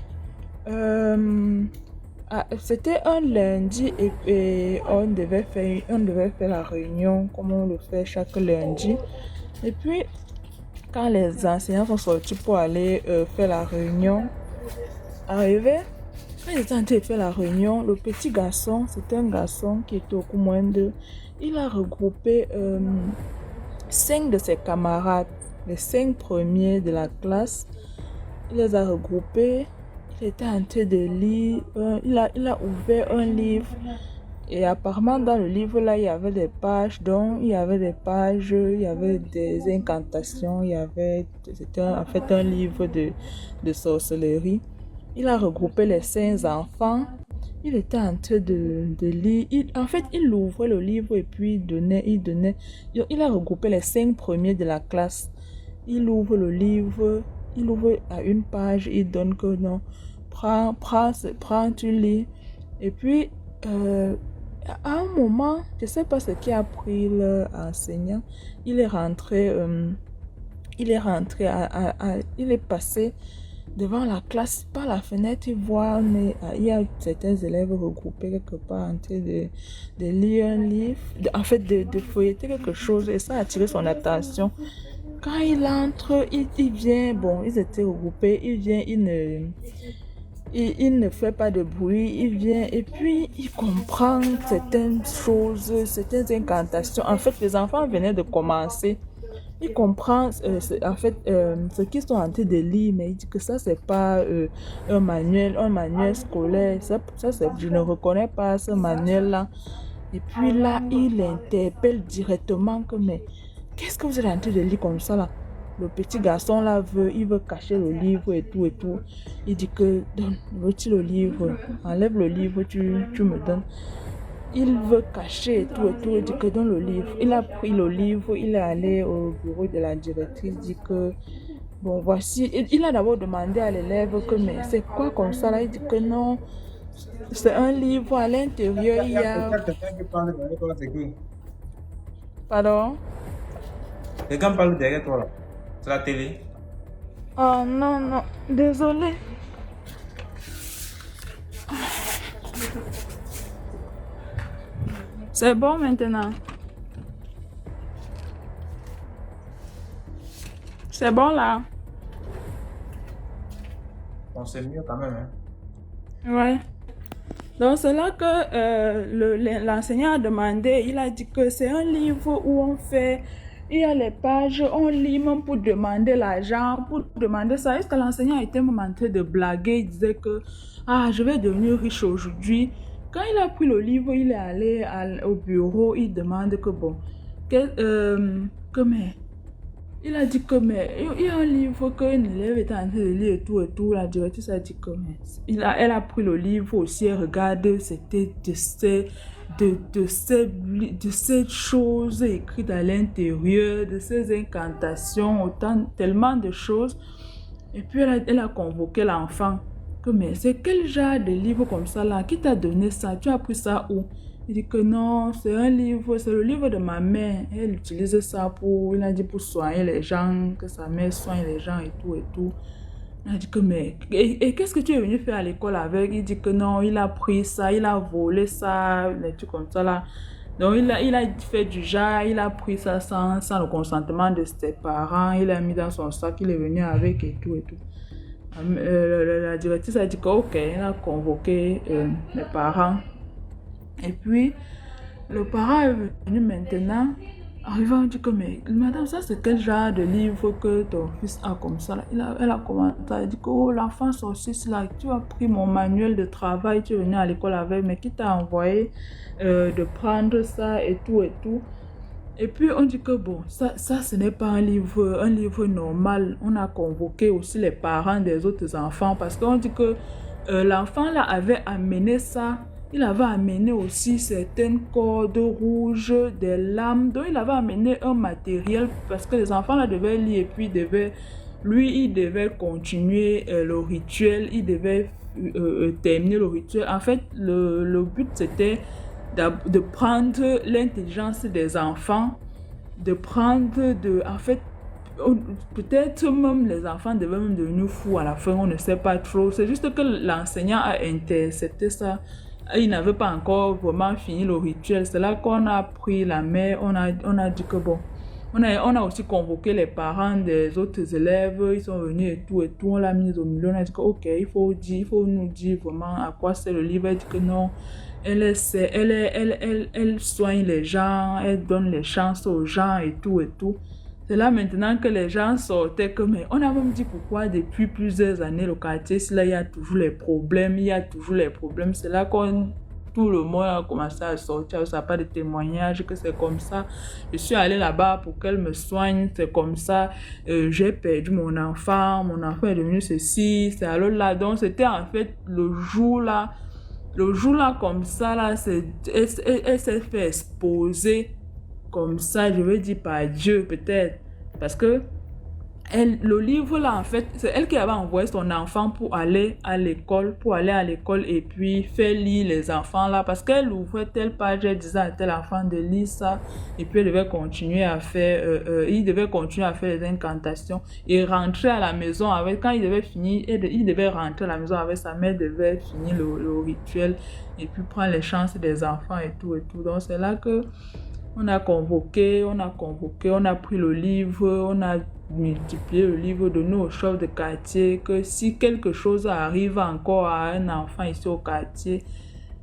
c'était un lundi et on devait faire la réunion comme on le fait chaque lundi. Et puis quand les enseignants sont sortis pour aller faire la réunion, arrivé, quand ils étaient en train de faire la réunion, le petit garçon, c'était un garçon qui était au cours moins de, il a regroupé 5 de ses camarades, les 5 premiers de la classe. Il les a regroupés. Il était en train de lire, il a ouvert un livre et apparemment dans le livre là il y avait des pages, donc il y avait des incantations, c'était en fait un livre de sorcellerie. Il a regroupé les 5 enfants, il était en train de lire, il ouvrait le livre et puis il a regroupé les 5 premiers de la classe. Il ouvre le livre, il ouvre à une page, il donne que non. Prends, tu lis. Et puis, à un moment, je ne sais pas ce qui a pris l'enseignant. Il est rentré, il est passé devant la classe, par la fenêtre, il y a certains élèves regroupés quelque part en train de lire un livre, en fait de feuilleter quelque chose, et ça a attiré son attention. Quand il entre, il vient, bon, ils étaient regroupés, il vient, il ne fait pas de bruit, il vient et puis il comprend certaines choses, certaines incantations. En fait, les enfants venaient de commencer. Il comprend ce qu'ils sont en train de lire, mais il dit que ça, c'est pas un manuel scolaire. Je ne reconnais pas ce manuel-là. Et puis là, il interpelle directement que, mais qu'est-ce que vous êtes en train de lire comme ça là? Le petit garçon là il veut cacher le livre et tout et tout. Il dit que donne, veux-tu le livre? Enlève le livre, tu me donnes. Il veut cacher et tout. Il dit que donne le livre. Il a pris le livre, il est allé au bureau de la directrice, il dit que bon voici. Il a d'abord demandé à l'élève que mais c'est quoi comme ça là? Il dit que non, c'est un livre, à l'intérieur il y a... Pardon? Quelqu'un parle derrière toi là. C'est la télé. Oh non, désolé. C'est bon maintenant. C'est bon là. Bon, c'est mieux quand même. Hein. Ouais. Donc c'est là que l'enseignant a demandé, il a dit que c'est un livre où on fait... Il y a les pages, on lit même pour demander l'argent, pour demander ça. Est-ce que l'enseignant était même en train de blaguer? Il disait que je vais devenir riche aujourd'hui. Quand il a pris le livre, il est allé au bureau, il demande que bon, mais il a dit que mais il y a un livre qu'un élève était en train de lire et tout. La directrice a dit que mais elle a pris le livre aussi, elle regarde, c'était de ces choses écrites à l'intérieur, de ces incantations, tellement de choses. Et puis elle a convoqué l'enfant. Que mais c'est quel genre de livre comme ça là? Qui t'a donné ça? Tu as pris ça où? Il dit que non, c'est un livre, c'est le livre de ma mère. Elle utilise ça il a dit pour soigner les gens, que sa mère soigne les gens et tout. Il a dit que mais, et qu'est-ce que tu es venu faire à l'école avec? Il dit que non, il a pris ça, il a volé ça, des trucs comme ça là. Donc il a fait du genre, il a pris ça sans le consentement de ses parents, il a mis dans son sac, il est venu avec et tout. La directrice a dit que ok, elle a convoqué les parents. Et puis, le parent est venu maintenant. Arrivant, on dit que mais madame, ça c'est quel genre de livre que ton fils a comme ça là? Elle a commencé, elle dit que oh, l'enfant sorcier là, tu as pris mon manuel de travail, tu es venu à l'école avec, mais qui t'a envoyé de prendre ça et tout. Et puis on dit que bon, ça ce n'est pas un livre normal. On a convoqué aussi les parents des autres enfants parce qu'on dit que l'enfant là avait amené ça. Il avait amené aussi certaines cordes rouges, des lames. Donc il avait amené un matériel parce que les enfants là devaient lire et puis il devait continuer le rituel. Il devait terminer le rituel. En fait, le but c'était de prendre l'intelligence des enfants, en fait, peut-être même les enfants devaient même devenir fous à la fin, on ne sait pas trop. C'est juste que l'enseignant a intercepté ça. Il n'avait pas encore vraiment fini le rituel. C'est là qu'on a pris la mère, on a dit que bon, on a aussi convoqué les parents des autres élèves, ils sont venus et tout, on l'a mis au milieu, on a dit que ok, il faut nous dire vraiment à quoi c'est le livre. Elle dit que non, elle soigne les gens, elle donne les chances aux gens et tout. C'est là maintenant que les gens sortaient que, mais on a même dit pourquoi depuis plusieurs années le quartier, là, il y a toujours les problèmes. C'est là tout le monde a commencé à sortir, ça n'a pas de témoignage, que c'est comme ça. Je suis allée là-bas pour qu'elle me soigne, c'est comme ça. J'ai perdu mon enfant est devenu ceci, c'est alors là. Donc c'était en fait le jour là comme ça, là, elle s'est fait exposer. Comme ça, je veux dire par Dieu peut-être. Parce que Le livre là, en fait, c'est elle qui avait envoyé son enfant pour aller à l'école, et puis faire lire les enfants là, parce qu'elle ouvrait telle page, elle disait à tel enfant de lire ça, et puis il devait continuer à faire les incantations, et rentrer à la maison avec, quand il devait finir, il devait rentrer à la maison avec sa mère, devait finir le rituel, et puis prendre les chances des enfants et tout. Donc c'est là que on a convoqué, on a pris le livre, on a multiplié le livre, donné au chef de quartier que si quelque chose arrive encore à un enfant ici au quartier,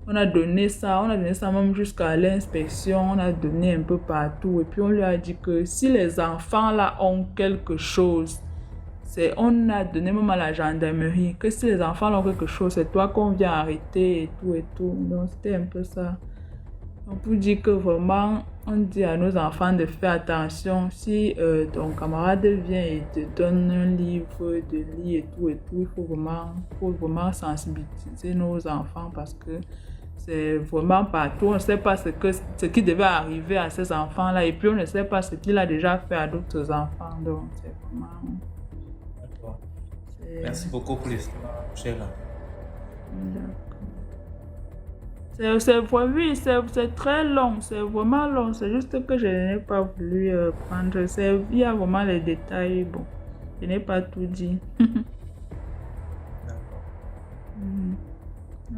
on a donné ça même jusqu'à l'inspection, on a donné un peu partout, et puis on lui a dit que si les enfants là ont quelque chose, on a donné même à la gendarmerie, que si les enfants là ont quelque chose, c'est toi qu'on vient arrêter et tout. Donc c'était un peu ça. On peut dire que vraiment, on dit à nos enfants de faire attention. Si ton camarade vient et te donne un livre de lire et tout, il faut vraiment sensibiliser nos enfants, parce que c'est vraiment partout. On ne sait pas ce qui devait arriver à ces enfants-là, et puis on ne sait pas ce qu'il a déjà fait à d'autres enfants. Donc c'est vraiment... D'accord. Merci beaucoup pour l'histoire, Sheila. C'est très long, c'est vraiment long, c'est juste que je n'ai pas voulu prendre, il y a vraiment les détails, bon, je n'ai pas tout dit. D'accord.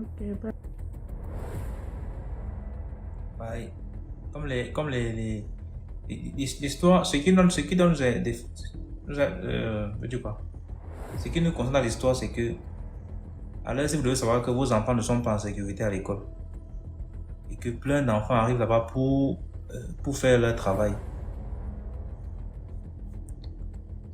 Ok, bye. Bye. Comme l'histoire, ce qui donne veux dire quoi? Ce qui nous concerne dans l'histoire, c'est que, alors si vous devez savoir que vos enfants ne sont pas en sécurité à l'école, et que plein d'enfants arrivent là-bas pour faire leur travail.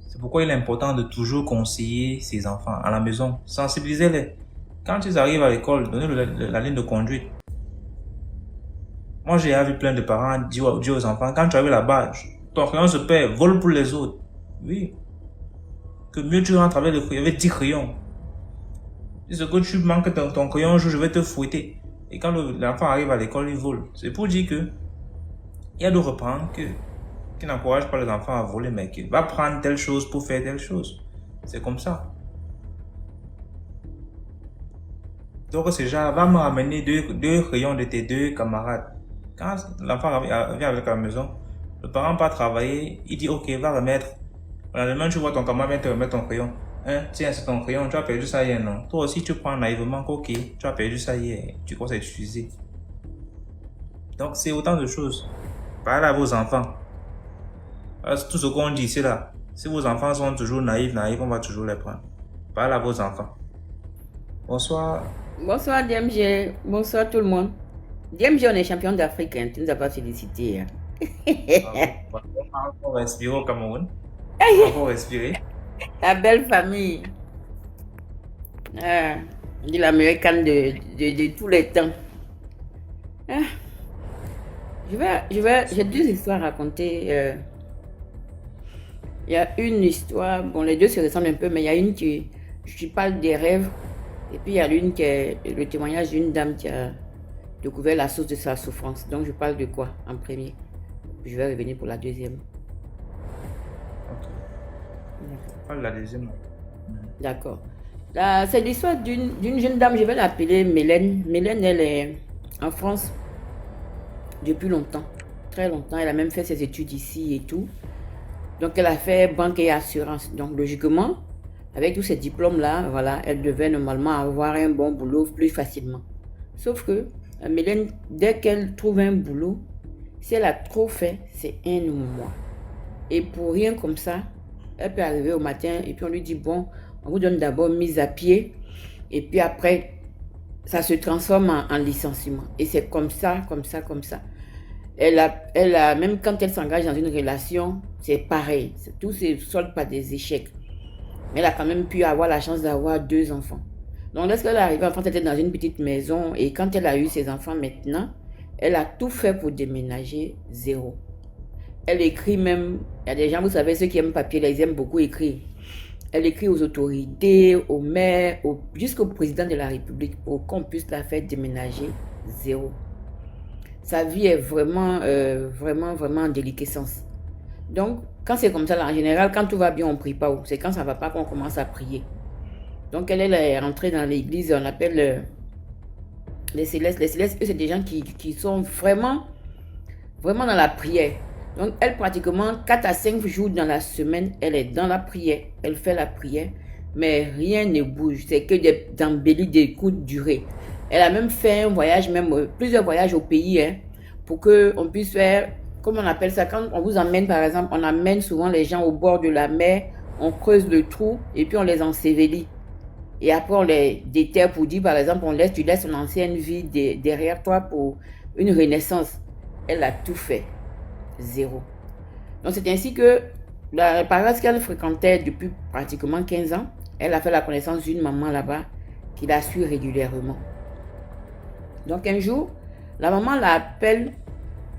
C'est pourquoi il est important de toujours conseiller ses enfants à la maison, sensibiliser-les. Quand ils arrivent à l'école, donnez-leur la ligne de conduite. Moi, j'ai vu plein de parents dire aux enfants, quand tu arrives là-bas, ton crayon se perd, vole pour les autres. Oui. Que mieux tu rentres avec 10 crayons. Si ce que tu manques ton crayon, je vais te fouetter. Et quand l'enfant arrive à l'école, il vole. C'est pour dire que il y a d'autres parents qui n'encouragent pas les enfants à voler, mais qui va prendre telle chose pour faire telle chose. C'est comme ça. Donc, ce genre va me ramener deux crayons de tes deux camarades. Quand l'enfant vient avec à la maison, le parent part travailler, il dit ok, va remettre. Le lendemain, tu vois ton camarade vient te remettre ton crayon. Tiens, c'est ton crayon, tu as perdu ça hier, non? Toi aussi, tu prends naïvement ok, tu as perdu ça hier, tu commences à utiliser. Donc, c'est autant de choses. Parlez à vos enfants. Tout ce qu'on dit ici là, si vos enfants sont toujours naïfs, on va toujours les prendre. Parlez à vos enfants. Bonsoir. Bonsoir DMG, bonsoir tout le monde. DMG, on est champion d'Afrique, hein. Tu nous as pas félicité. Hein. On va respirer au Cameroun. On va respirer. La belle famille. Ah, on dit la meilleure canne de tous les temps. Ah. J'ai deux histoires à raconter. Il y a une histoire, bon, les deux se ressemblent un peu, mais il y a une qui parle des rêves, et puis il y a l'une qui est le témoignage d'une dame qui a découvert la source de sa souffrance. Donc je parle de quoi en premier? Je vais revenir pour la deuxième. Ok. Parle de la deuxième. D'accord. C'est l'histoire d'une jeune dame, je vais l'appeler Mélène. Mélène, elle est en France depuis longtemps, très longtemps. Elle a même fait ses études ici et tout. Donc, elle a fait banque et assurance. Donc, logiquement, avec tous ces diplômes-là, voilà, elle devait normalement avoir un bon boulot plus facilement. Sauf que Mélène, dès qu'elle trouve un boulot, si elle a trop fait, c'est 1 mois. Et pour rien comme ça, elle peut arriver au matin et puis on lui dit, bon, on vous donne d'abord mise à pied. Et puis après, ça se transforme en licenciement. Et c'est comme ça. Elle a, même quand elle s'engage dans une relation, c'est pareil. Tout se solde par des échecs. Mais elle a quand même pu avoir la chance d'avoir 2 enfants. Donc, lorsqu'elle est arrivée en France, elle était dans une petite maison. Et quand elle a eu ses enfants maintenant, elle a tout fait pour déménager 0. Elle écrit même, il y a des gens, vous savez, ceux qui aiment papier, ils aiment beaucoup écrire. Elle écrit aux autorités, aux maires, jusqu'au président de la République pour qu'on puisse la faire déménager 0. Sa vie est vraiment en déliquescence. Donc, quand c'est comme ça, là, en général, quand tout va bien, on ne prie pas. C'est quand ça ne va pas qu'on commence à prier. Donc, elle est rentrée dans l'église, on appelle les célestes. Les célestes, eux, c'est des gens qui sont vraiment dans la prière. Donc, elle, pratiquement 4 à 5 jours dans la semaine, elle est dans la prière. Elle fait la prière, mais rien ne bouge. C'est que des embellis de courte durée. Elle a même fait un voyage, plusieurs voyages au pays, hein, pour qu'on puisse faire, comment on appelle ça, quand on vous emmène, par exemple, on amène souvent les gens au bord de la mer, on creuse le trou et puis on les ensevelit. Et après, on les déterre pour dire, par exemple, tu laisses ton ancienne vie derrière toi pour une renaissance. Elle a tout fait. 0. Donc, c'est ainsi que la paroisse qu'elle fréquentait depuis pratiquement 15 ans, elle a fait la connaissance d'une maman là-bas qui la suit régulièrement. Donc, un jour, la maman l'appelle.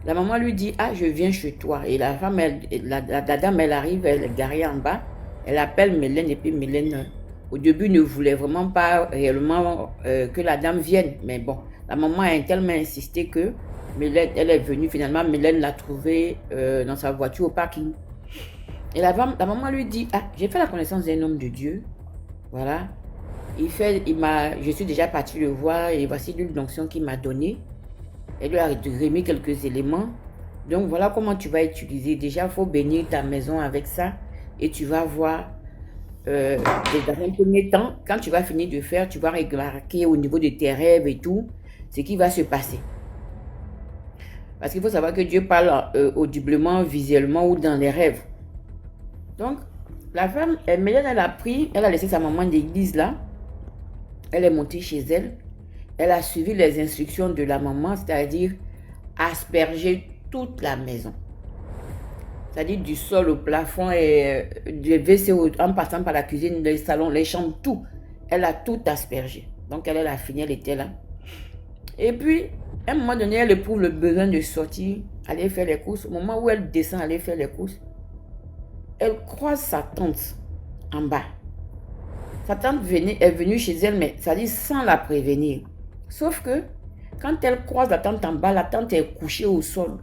La maman lui dit, ah, je viens chez toi. Et la femme, la dame, elle arrive, elle est garée en bas. Elle appelle Mélène et puis Mélène... Au début, ne voulait vraiment pas réellement que la dame vienne. Mais bon, la maman a tellement insisté que Mélène, elle est venue. Finalement, Mélène l'a trouvée dans sa voiture au parking. Et la maman lui dit, ah, j'ai fait la connaissance d'un homme de Dieu. Voilà. Je suis déjà partie le voir et voici l'huile d'onction qu'il m'a donnée. Elle lui a remis quelques éléments. Donc, voilà comment tu vas utiliser. Déjà, il faut bénir ta maison avec ça. Et tu vas voir... dans un premier temps, quand tu vas finir de faire, tu vas remarquer au niveau de tes rêves et tout, ce qui va se passer. Parce qu'il faut savoir que Dieu parle audiblement, visuellement ou dans les rêves. Donc, la femme, Mélène, elle a laissé sa maman d'église là. Elle est montée chez elle. Elle a suivi les instructions de la maman, c'est-à-dire asperger toute la maison. C'est-à-dire du sol au plafond et du WC en passant par la cuisine, les salons, les chambres, tout. Elle a tout aspergé. Donc elle a fini, elle était là. Et puis, à un moment donné, elle éprouve le besoin de sortir, aller faire les courses. Au moment où elle descend, aller faire les courses, elle croise sa tante en bas. Sa tante est venue chez elle, mais ça dit sans la prévenir. Sauf que, quand elle croise la tante en bas, la tante est couchée au sol.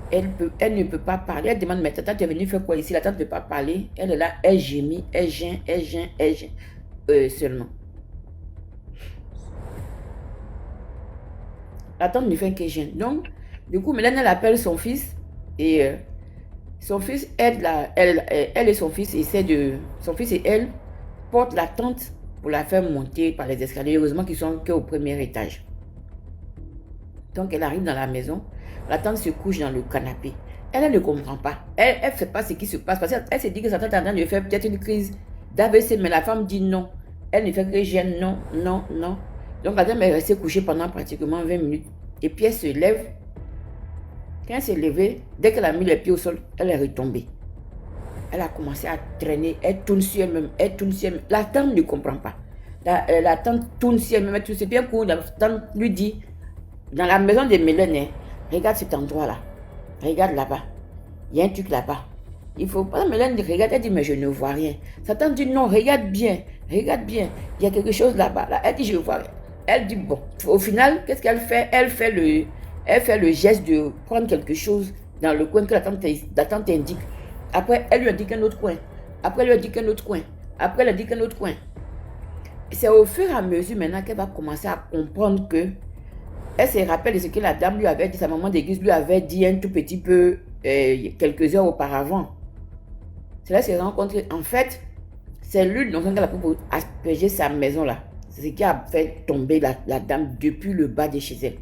Elle ne peut pas parler. Elle demande, mais ta tante est venue faire quoi ici? La tante ne peut pas parler. Elle est là, elle gémit, elle gêne seulement. La tante ne fait que gêne. Donc, du coup, Mélène, elle appelle son fils. Et son fils aide elle et son fils son fils et elle portent la tante pour la faire monter par les escaliers. Heureusement qu'ils sont qu'au premier étage. Donc, elle arrive dans la maison. La tante se couche dans le canapé. Elle ne comprend pas. Elle ne sait pas ce qui se passe. Parce qu'elle se dit que sa tante est en train de faire peut-être une crise d'AVC. Mais la femme dit non. Elle ne fait que gêne. Non. Donc la dame est restée couchée pendant pratiquement 20 minutes. Et puis elle se lève. Quand elle s'est levée, dès qu'elle a mis les pieds au sol, elle est retombée. Elle a commencé à traîner. Elle tourne sur elle-même. La tante ne comprend pas. La tante tourne sur elle-même. C'est bien cool. La tante lui dit, dans la maison de Mélène, regarde cet endroit-là. Regarde là-bas. Il y a un truc là-bas. Il faut pas. Mélène regarde, elle dit, mais je ne vois rien. Sa tante dit, non, regarde bien. Regarde bien. Il y a quelque chose là-bas. Là. Elle dit, je vois rien. Elle dit, bon. Au final, qu'est-ce qu'elle fait? Elle fait le geste de prendre quelque chose dans le coin que la tante indique. Après, elle lui indique un autre coin. Après, elle lui indique un autre coin. Après, elle indique un autre coin. C'est au fur et à mesure maintenant qu'elle va commencer à comprendre que elle se rappelle de ce que la dame lui avait dit, sa maman d'église lui avait dit un tout petit peu, quelques heures auparavant. C'est là qu'elle s'est rencontrée. En fait, c'est l'huile dont elle a pu asperger sa maison là. C'est ce qui a fait tomber la dame depuis le bas de chez elle.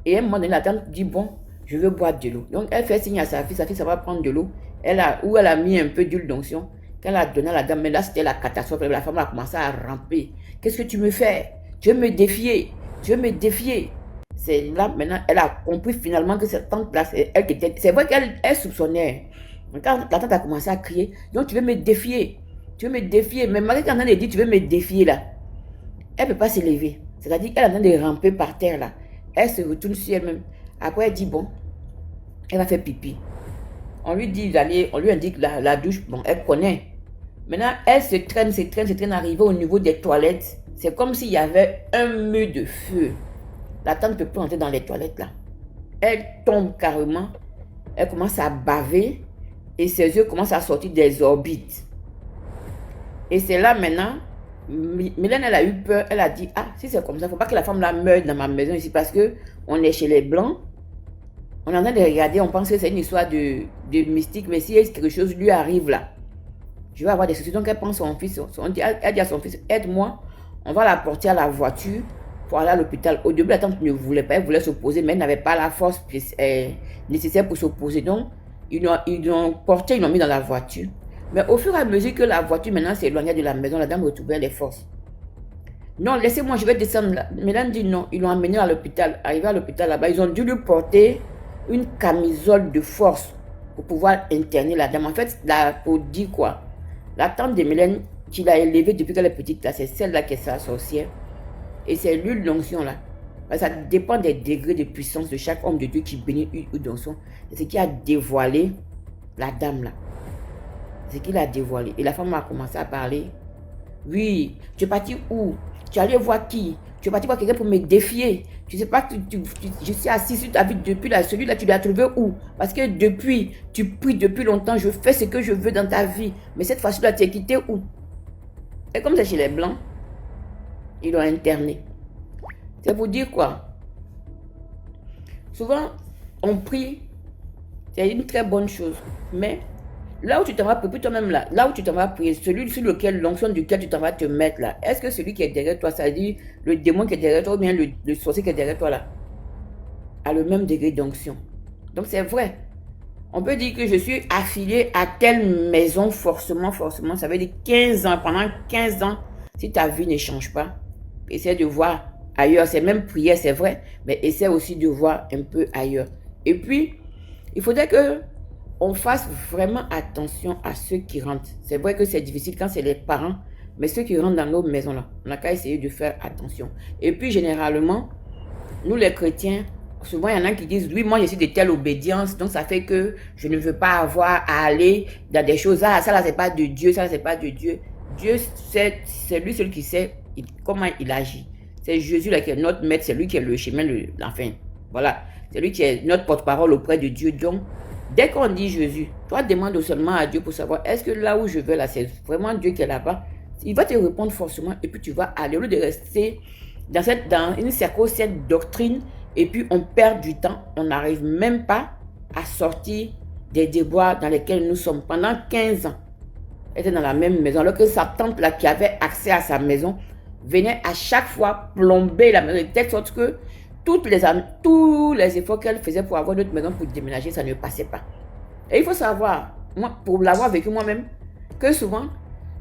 Et à un moment donné, la dame dit, bon, je veux boire de l'eau. Donc, elle fait signe à sa fille ça va prendre de l'eau. Elle a mis un peu d'huile d'onction. Qu'elle a donné à la dame, mais là, c'était la catastrophe. La femme a commencé à ramper. Qu'est-ce que tu me fais? Tu veux me défier? C'est là, maintenant, elle a compris finalement que cette tante-là, c'est elle qui était... C'est vrai qu'elle soupçonnait. Quand la tante a commencé à crier, donc tu veux me défier. Mais Marie, quand elle dit, tu veux me défier là, elle ne peut pas se lever. C'est-à-dire qu'elle est en train de ramper par terre là. Elle se retourne sur elle-même. Après, elle dit, bon, elle va faire pipi. On lui dit d'aller, on lui indique la douche. Bon, elle connaît. Maintenant, elle se traîne, arrivée au niveau des toilettes. C'est comme s'il y avait un mur de feu. La tante ne peut plus entrer dans les toilettes là. Elle tombe carrément. elle commence à baver et ses yeux commencent à sortir des orbites. Et c'est là maintenant, Mylène, elle a eu peur, elle a dit, ah, si c'est comme ça, il ne faut pas que la femme là meure dans ma maison ici parce que on est chez les Blancs, on est en train de regarder, on pense que c'est une histoire de mystique, mais si quelque chose lui arrive là, je vais avoir des soucis. Donc elle prend son fils, elle dit à son fils, aide-moi, on va la porter à la voiture pour aller à l'hôpital. Au début, la tante ne voulait pas, elle voulait s'opposer, mais elle n'avait pas la force nécessaire pour s'opposer. Donc, ils l'ont porté, ils l'ont mis dans la voiture. Mais au fur et à mesure que la voiture maintenant s'éloignait de la maison, la dame retrouvait les forces. Non, laissez-moi, je vais descendre là. Mélanie dit non, ils l'ont emmené à l'hôpital. Arrivé à l'hôpital là-bas, ils ont dû lui porter une camisole de force pour pouvoir interner la dame. En fait, pour dire quoi? La tante de Mélanie, qui l'a élevée depuis qu'elle est petite, c'est celle-là qui est sa sorcière. Et c'est l'huile d'onction là. Ça dépend des degrés de puissance de chaque homme de Dieu qui bénit l'huile d'onction. C'est ce qui a dévoilé la dame là. C'est ce qu'il a dévoilé. Et la femme a commencé à parler. Oui, tu es parti où? Tu es allé voir qui? Tu es parti voir quelqu'un pour me défier. Tu ne sais pas que je suis assis sur ta vie depuis là. Celui-là, tu l'as trouvé où? Parce que depuis, tu pries depuis longtemps. Je fais ce que je veux dans ta vie. Mais cette fois-ci, tu es quitté où? Et comme c'est chez les Blancs, ils l'ont interné. C'est pour dire quoi? Souvent, on prie, c'est une très bonne chose. Mais là où tu t'en vas prier, toi-même là où tu t'en vas prier, celui sur lequel, l'onction duquel tu t'en vas te mettre là, est-ce que celui qui est derrière toi, ça dit le démon qui est derrière toi ou bien le sorcier qui est derrière toi là, a le même degré d'onction? Donc c'est vrai. On peut dire que je suis affilié à telle maison forcément, ça veut dire 15 ans, pendant 15 ans, si ta vie ne change pas, essaie de voir ailleurs. C'est même prière, c'est vrai, mais essaie aussi de voir un peu ailleurs. Et puis, il faudrait que on fasse vraiment attention à ceux qui rentrent. C'est vrai que c'est difficile quand c'est les parents, mais ceux qui rentrent dans nos maisons là, on n'a qu'à essayer de faire attention. Et puis, généralement, nous les chrétiens, souvent il y en a qui disent, oui, moi je suis de telle obédience, donc ça fait que je ne veux pas avoir à aller dans des choses, ah, ça là c'est pas de Dieu, ça là c'est pas de Dieu. Dieu, c'est lui seul qui sait comment il agit. C'est Jésus là qui est notre maître, c'est lui qui est le chemin, l'enfin. Voilà, c'est lui qui est notre porte-parole auprès de Dieu. Donc, dès qu'on dit Jésus, toi demande seulement à Dieu pour savoir, est-ce que là où je vais là, c'est vraiment Dieu qui est là-bas? Il va te répondre forcément et puis tu vas aller, au lieu de rester dans une certaine doctrine et puis on perd du temps, on n'arrive même pas à sortir des déboires dans lesquels nous sommes. Pendant 15 ans, elle était dans la même maison, alors que sa tante là qui avait accès à sa maison venait à chaque fois plomber la maison de telle sorte que tous les efforts qu'elle faisait pour avoir notre maison pour déménager, ça ne passait pas. Et il faut savoir, moi, pour l'avoir vécu moi-même, que souvent,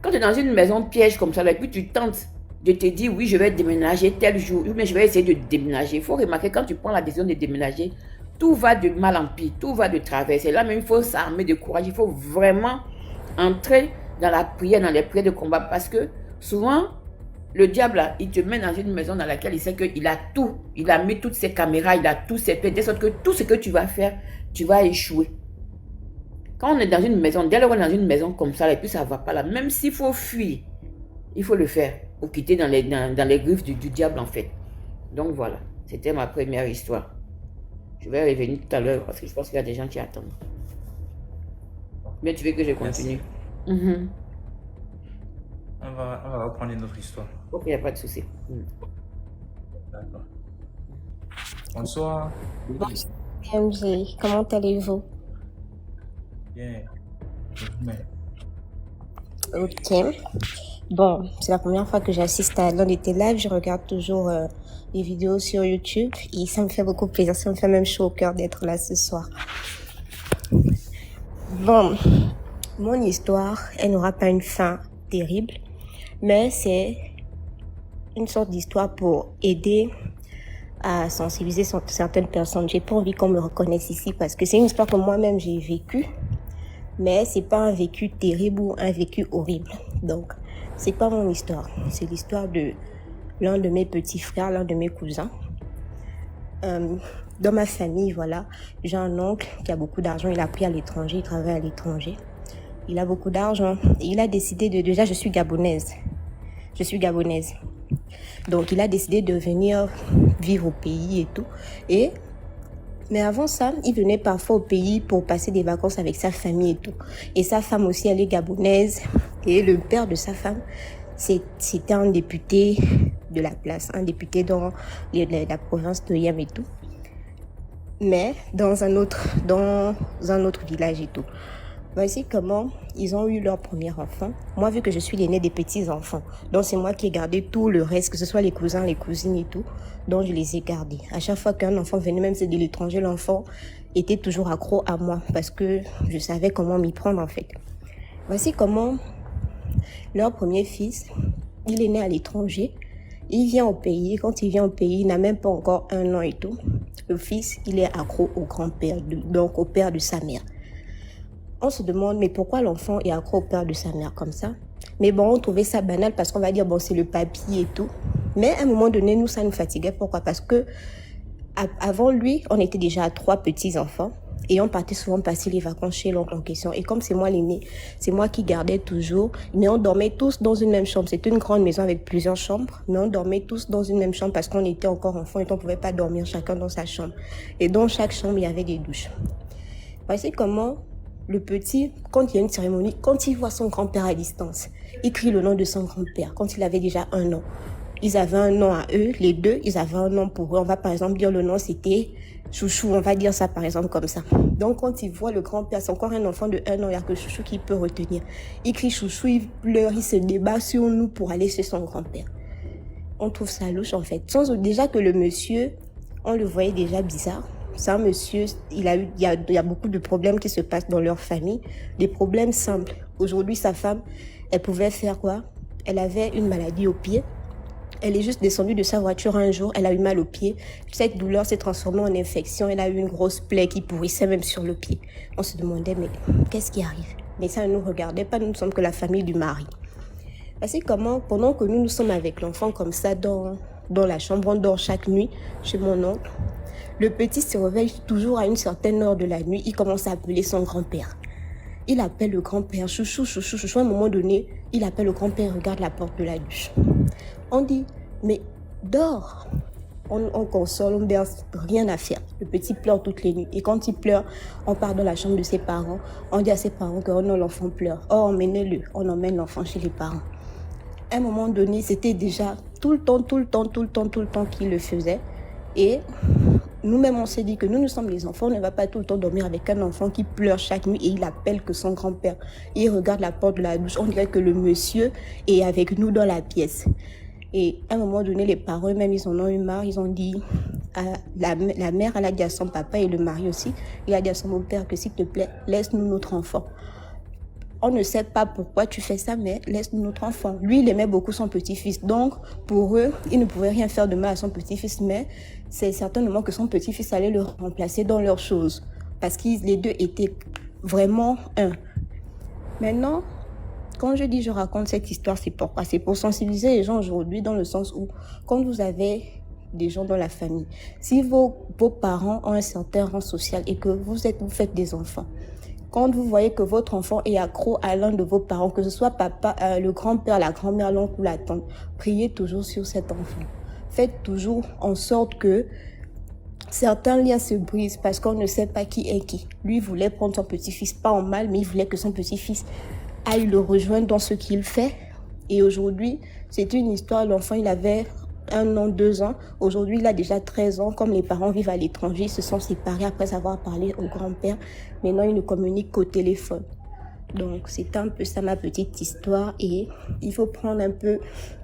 quand tu es dans une maison piège comme ça, et puis tu tentes de te dire, oui, je vais déménager tel jour, mais je vais essayer de déménager. Il faut remarquer, quand tu prends la décision de déménager, tout va de mal en pire, tout va de travers. C'est là même, il faut s'armer de courage, il faut vraiment entrer dans la prière, dans les prières de combat, parce que souvent, le diable, là, il te met dans une maison dans laquelle il sait qu'il a tout. Il a mis toutes ses caméras, il a tous ses pieds, de sorte que tout ce que tu vas faire, tu vas échouer. Quand on est dans une maison, dès lors qu'on est dans une maison comme ça, et puis ça ne va pas là, même s'il faut fuir, il faut le faire pour quitter dans les griffes du diable en fait. Donc voilà, c'était ma première histoire. Je vais revenir tout à l'heure parce que je pense qu'il y a des gens qui attendent. Mais tu veux que je continue? On va reprendre une autre histoire. Ok, il n'y a pas de souci. D'accord. Bonsoir. Bonjour, MJ. Comment allez-vous? Bien. Ok. Bon, c'est la première fois que j'assiste à l'un de tes lives. Je regarde toujours les vidéos sur YouTube et ça me fait beaucoup plaisir. Ça me fait même chaud au cœur d'être là ce soir. Bon, mon histoire, elle n'aura pas une fin terrible, mais c'est une sorte d'histoire pour aider à sensibiliser certaines personnes. J'ai pas envie qu'on me reconnaisse ici parce que c'est une histoire que moi-même j'ai vécue, mais c'est pas un vécu terrible ou un vécu horrible. Donc, c'est pas mon histoire. C'est l'histoire de l'un de mes petits frères, l'un de mes cousins. Dans ma famille, voilà, j'ai un oncle qui a beaucoup d'argent. Il a pris à l'étranger, il travaille à l'étranger. Il a beaucoup d'argent. Et il a décidé de... Déjà, je suis gabonaise. Donc, il a décidé de venir vivre au pays et tout. Et Mais avant ça, il venait parfois au pays pour passer des vacances avec sa famille et tout. Et sa femme aussi, elle est gabonaise. Et le père de sa femme, c'était un député de la place, un député dans la province de Yam et tout. Mais dans un autre village et tout. Voici comment ils ont eu leur premier enfant. Moi, vu que je suis l'aîné des petits-enfants, donc c'est moi qui ai gardé tout le reste, que ce soit les cousins, les cousines et tout, donc je les ai gardés. À chaque fois qu'un enfant venait, même si c'est de l'étranger, l'enfant était toujours accro à moi parce que je savais comment m'y prendre en fait. Voici comment leur premier fils, il est né à l'étranger. Il vient au pays. Quand il vient au pays, il n'a même pas encore 1 an et tout. Le fils, il est accro au grand-père, donc au père de sa mère. On se demande, mais pourquoi l'enfant est accro au père de sa mère comme ça? Mais bon, on trouvait ça banal parce qu'on va dire, bon, c'est le papy et tout. Mais à un moment donné, nous, ça nous fatiguait. Pourquoi? Parce que avant lui, on était déjà 3 petits-enfants et on partait souvent passer les vacances chez l'oncle en question. Et comme c'est moi l'aîné, c'est moi qui gardais toujours. Mais on dormait tous dans une même chambre. C'était une grande maison avec plusieurs chambres, mais on dormait tous dans une même chambre parce qu'on était encore enfants et on ne pouvait pas dormir chacun dans sa chambre. Et dans chaque chambre, il y avait des douches. Voici comment le petit, quand il y a une cérémonie, quand il voit son grand-père à distance, il crie le nom de son grand-père quand il avait déjà 1 an. Ils avaient un nom à eux, les deux, ils avaient un nom pour eux. On va par exemple dire le nom, c'était Chouchou, on va dire ça par exemple comme ça. Donc quand il voit le grand-père, c'est encore un enfant de 1 an, il n'y a que Chouchou qui peut retenir. Il crie Chouchou, il pleure, il se débat sur nous pour aller chez son grand-père. On trouve ça louche en fait. Déjà que le monsieur, on le voyait déjà bizarre. C'est un monsieur, il y a beaucoup de problèmes qui se passent dans leur famille. Des problèmes simples. Aujourd'hui, sa femme, elle pouvait faire quoi? Elle avait une maladie au pied. Elle est juste descendue de sa voiture un jour. Elle a eu mal au pied. Cette douleur s'est transformée en infection. Elle a eu une grosse plaie qui pourrissait même sur le pied. On se demandait, mais qu'est-ce qui arrive? Mais ça ne nous regardait pas. Nous ne sommes que la famille du mari. C'est comment, pendant que nous sommes avec l'enfant comme ça dans la chambre, on dort chaque nuit chez mon oncle. Le petit se réveille toujours à une certaine heure de la nuit. Il commence à appeler son grand-père. Il appelle le grand-père, chouchou, chouchou, chouchou. À un moment donné, il appelle le grand-père, regarde la porte de la douche. On dit, mais dors. On console, on berce, rien à faire. Le petit pleure toutes les nuits. Et quand il pleure, on part dans la chambre de ses parents. On dit à ses parents que oh non, l'enfant pleure. Oh, emmenez-le. On emmène l'enfant chez les parents. À un moment donné, c'était déjà tout le temps qu'il le faisait. Et nous-mêmes, on s'est dit que nous sommes les enfants, on ne va pas tout le temps dormir avec un enfant qui pleure chaque nuit et il appelle que son grand-père. Il regarde la porte de la douche, on dirait que le monsieur est avec nous dans la pièce. Et à un moment donné, les parents eux-mêmes, ils en ont eu marre, ils ont dit, la mère, elle a dit à son papa et le mari aussi, il a dit à son beau-père que s'il te plaît, laisse-nous notre enfant. On ne sait pas pourquoi tu fais ça, mais laisse-nous notre enfant. Lui, il aimait beaucoup son petit-fils. Donc, pour eux, il ne pouvait rien faire de mal à son petit-fils, mais c'est certainement que son petit-fils allait le remplacer dans leurs choses. Parce que les deux étaient vraiment un. Maintenant, quand je dis je raconte cette histoire, c'est pourquoi? C'est pour sensibiliser les gens aujourd'hui dans le sens où, quand vous avez des gens dans la famille, si vos parents ont un certain rang social et que vous faites des enfants, quand vous voyez que votre enfant est accro à l'un de vos parents, que ce soit papa, le grand-père, la grand-mère, l'oncle ou la tante, priez toujours sur cet enfant. Faites toujours en sorte que certains liens se brisent parce qu'on ne sait pas qui est qui. Lui voulait prendre son petit-fils, pas en mal, mais il voulait que son petit-fils aille le rejoindre dans ce qu'il fait. Et aujourd'hui, c'est une histoire, l'enfant, il avait 1 an, 2 ans. Aujourd'hui, il a déjà 13 ans. Comme les parents vivent à l'étranger, ils se sont séparés après avoir parlé au grand-père. Maintenant, ils ne communiquent qu'au téléphone. Donc, c'est un peu ça ma petite histoire. Et il faut prendre un peu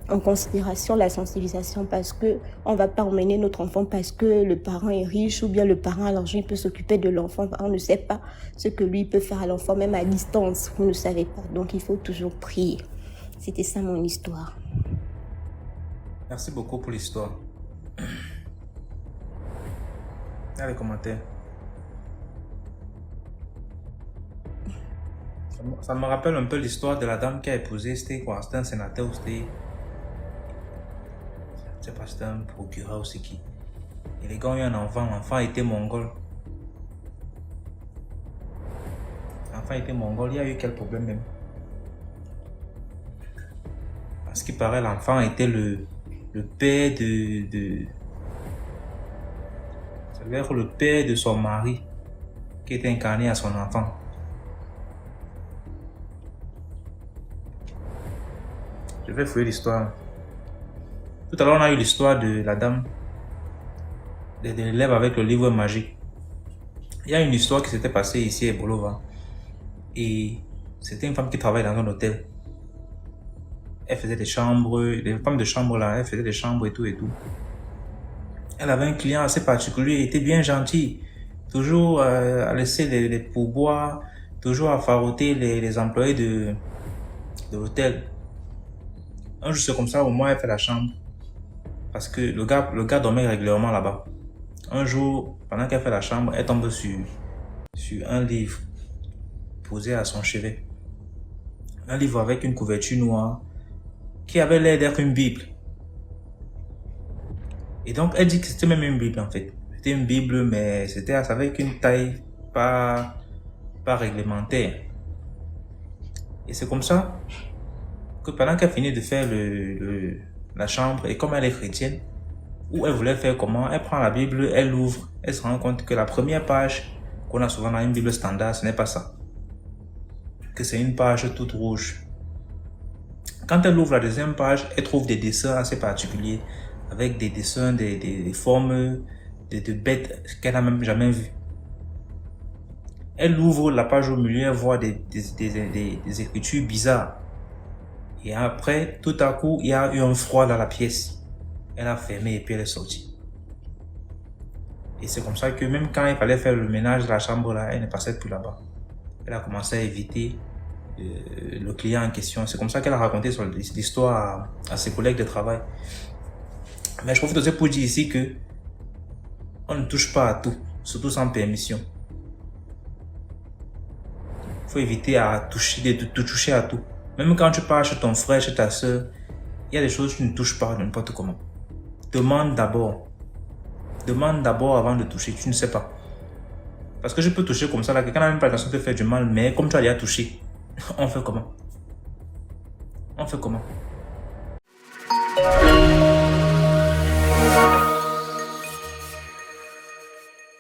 en considération la sensibilisation parce que on va pas emmener notre enfant parce que le parent est riche ou bien le parent a l'argent, il peut s'occuper de l'enfant. On ne sait pas ce que lui peut faire à l'enfant, même à distance. Vous ne savez pas. Donc, il faut toujours prier. C'était ça mon histoire. Merci beaucoup pour l'histoire. Dans les commentaires. Ça me rappelle un peu l'histoire de la dame qui a épousé, c'était quoi? C'était un sénateur ou c'était... Je sais pas, c'était un procureur ou c'est qui. Et les gars ont eu un enfant, l'enfant était mongol. L'enfant était mongol, il y a eu quel problème même? Parce qu'il paraît l'enfant était le père Ça devait être le père de son mari qui était incarné à son enfant. Je vais fouiller l'histoire. Tout à l'heure, on a eu l'histoire de la dame, de l'élève avec le livre magique. Il y a une histoire qui s'était passée ici à Bolova. Et c'était une femme qui travaillait dans un hôtel. Elle faisait des chambres, les femmes de chambre là, elle faisait des chambres et tout et tout. Elle avait un client assez particulier, il était bien gentil. Toujours à laisser les pourboires, toujours à faroter les employés de l'hôtel. Un jour, c'est comme ça, au moins, elle fait la chambre. Parce que le gars dormait régulièrement là-bas. Un jour, pendant qu'elle fait la chambre, elle tombe sur un livre posé à son chevet. Un livre avec une couverture noire qui avait l'air d'être une Bible. Et donc, elle dit que c'était même une Bible en fait. C'était une Bible, mais c'était avec une taille pas réglementaire. Et c'est comme ça que pendant qu'elle finit de faire la chambre, et comme elle est chrétienne, où elle voulait faire comment, elle prend la Bible, elle l'ouvre, elle se rend compte que la première page qu'on a souvent dans une Bible standard, ce n'est pas ça. Que c'est une page toute rouge. Quand elle ouvre la deuxième page, elle trouve des dessins assez particuliers, avec des dessins, des formes de bêtes qu'elle n'a même jamais vues. Elle ouvre la page au milieu, elle voit des écritures bizarres. Et après, tout à coup, il y a eu un froid dans la pièce. Elle a fermé et puis elle est sortie. Et c'est comme ça que même quand il fallait faire le ménage de la chambre là, elle ne passait plus là-bas. Elle a commencé à éviter le client en question. C'est comme ça qu'elle a raconté l'histoire à ses collègues de travail. Mais je profite aussi pour dire ici que on ne touche pas à tout, surtout sans permission. Il faut éviter de toucher à tout. Même quand tu pars chez ton frère, chez ta soeur, il y a des choses que tu ne touches pas n'importe comment. Demande d'abord. Demande d'abord avant de toucher, tu ne sais pas. Parce que je peux toucher comme ça, là, quelqu'un n'a même pas l'intention de te faire du mal, mais comme tu as déjà touché, on fait comment? On fait comment?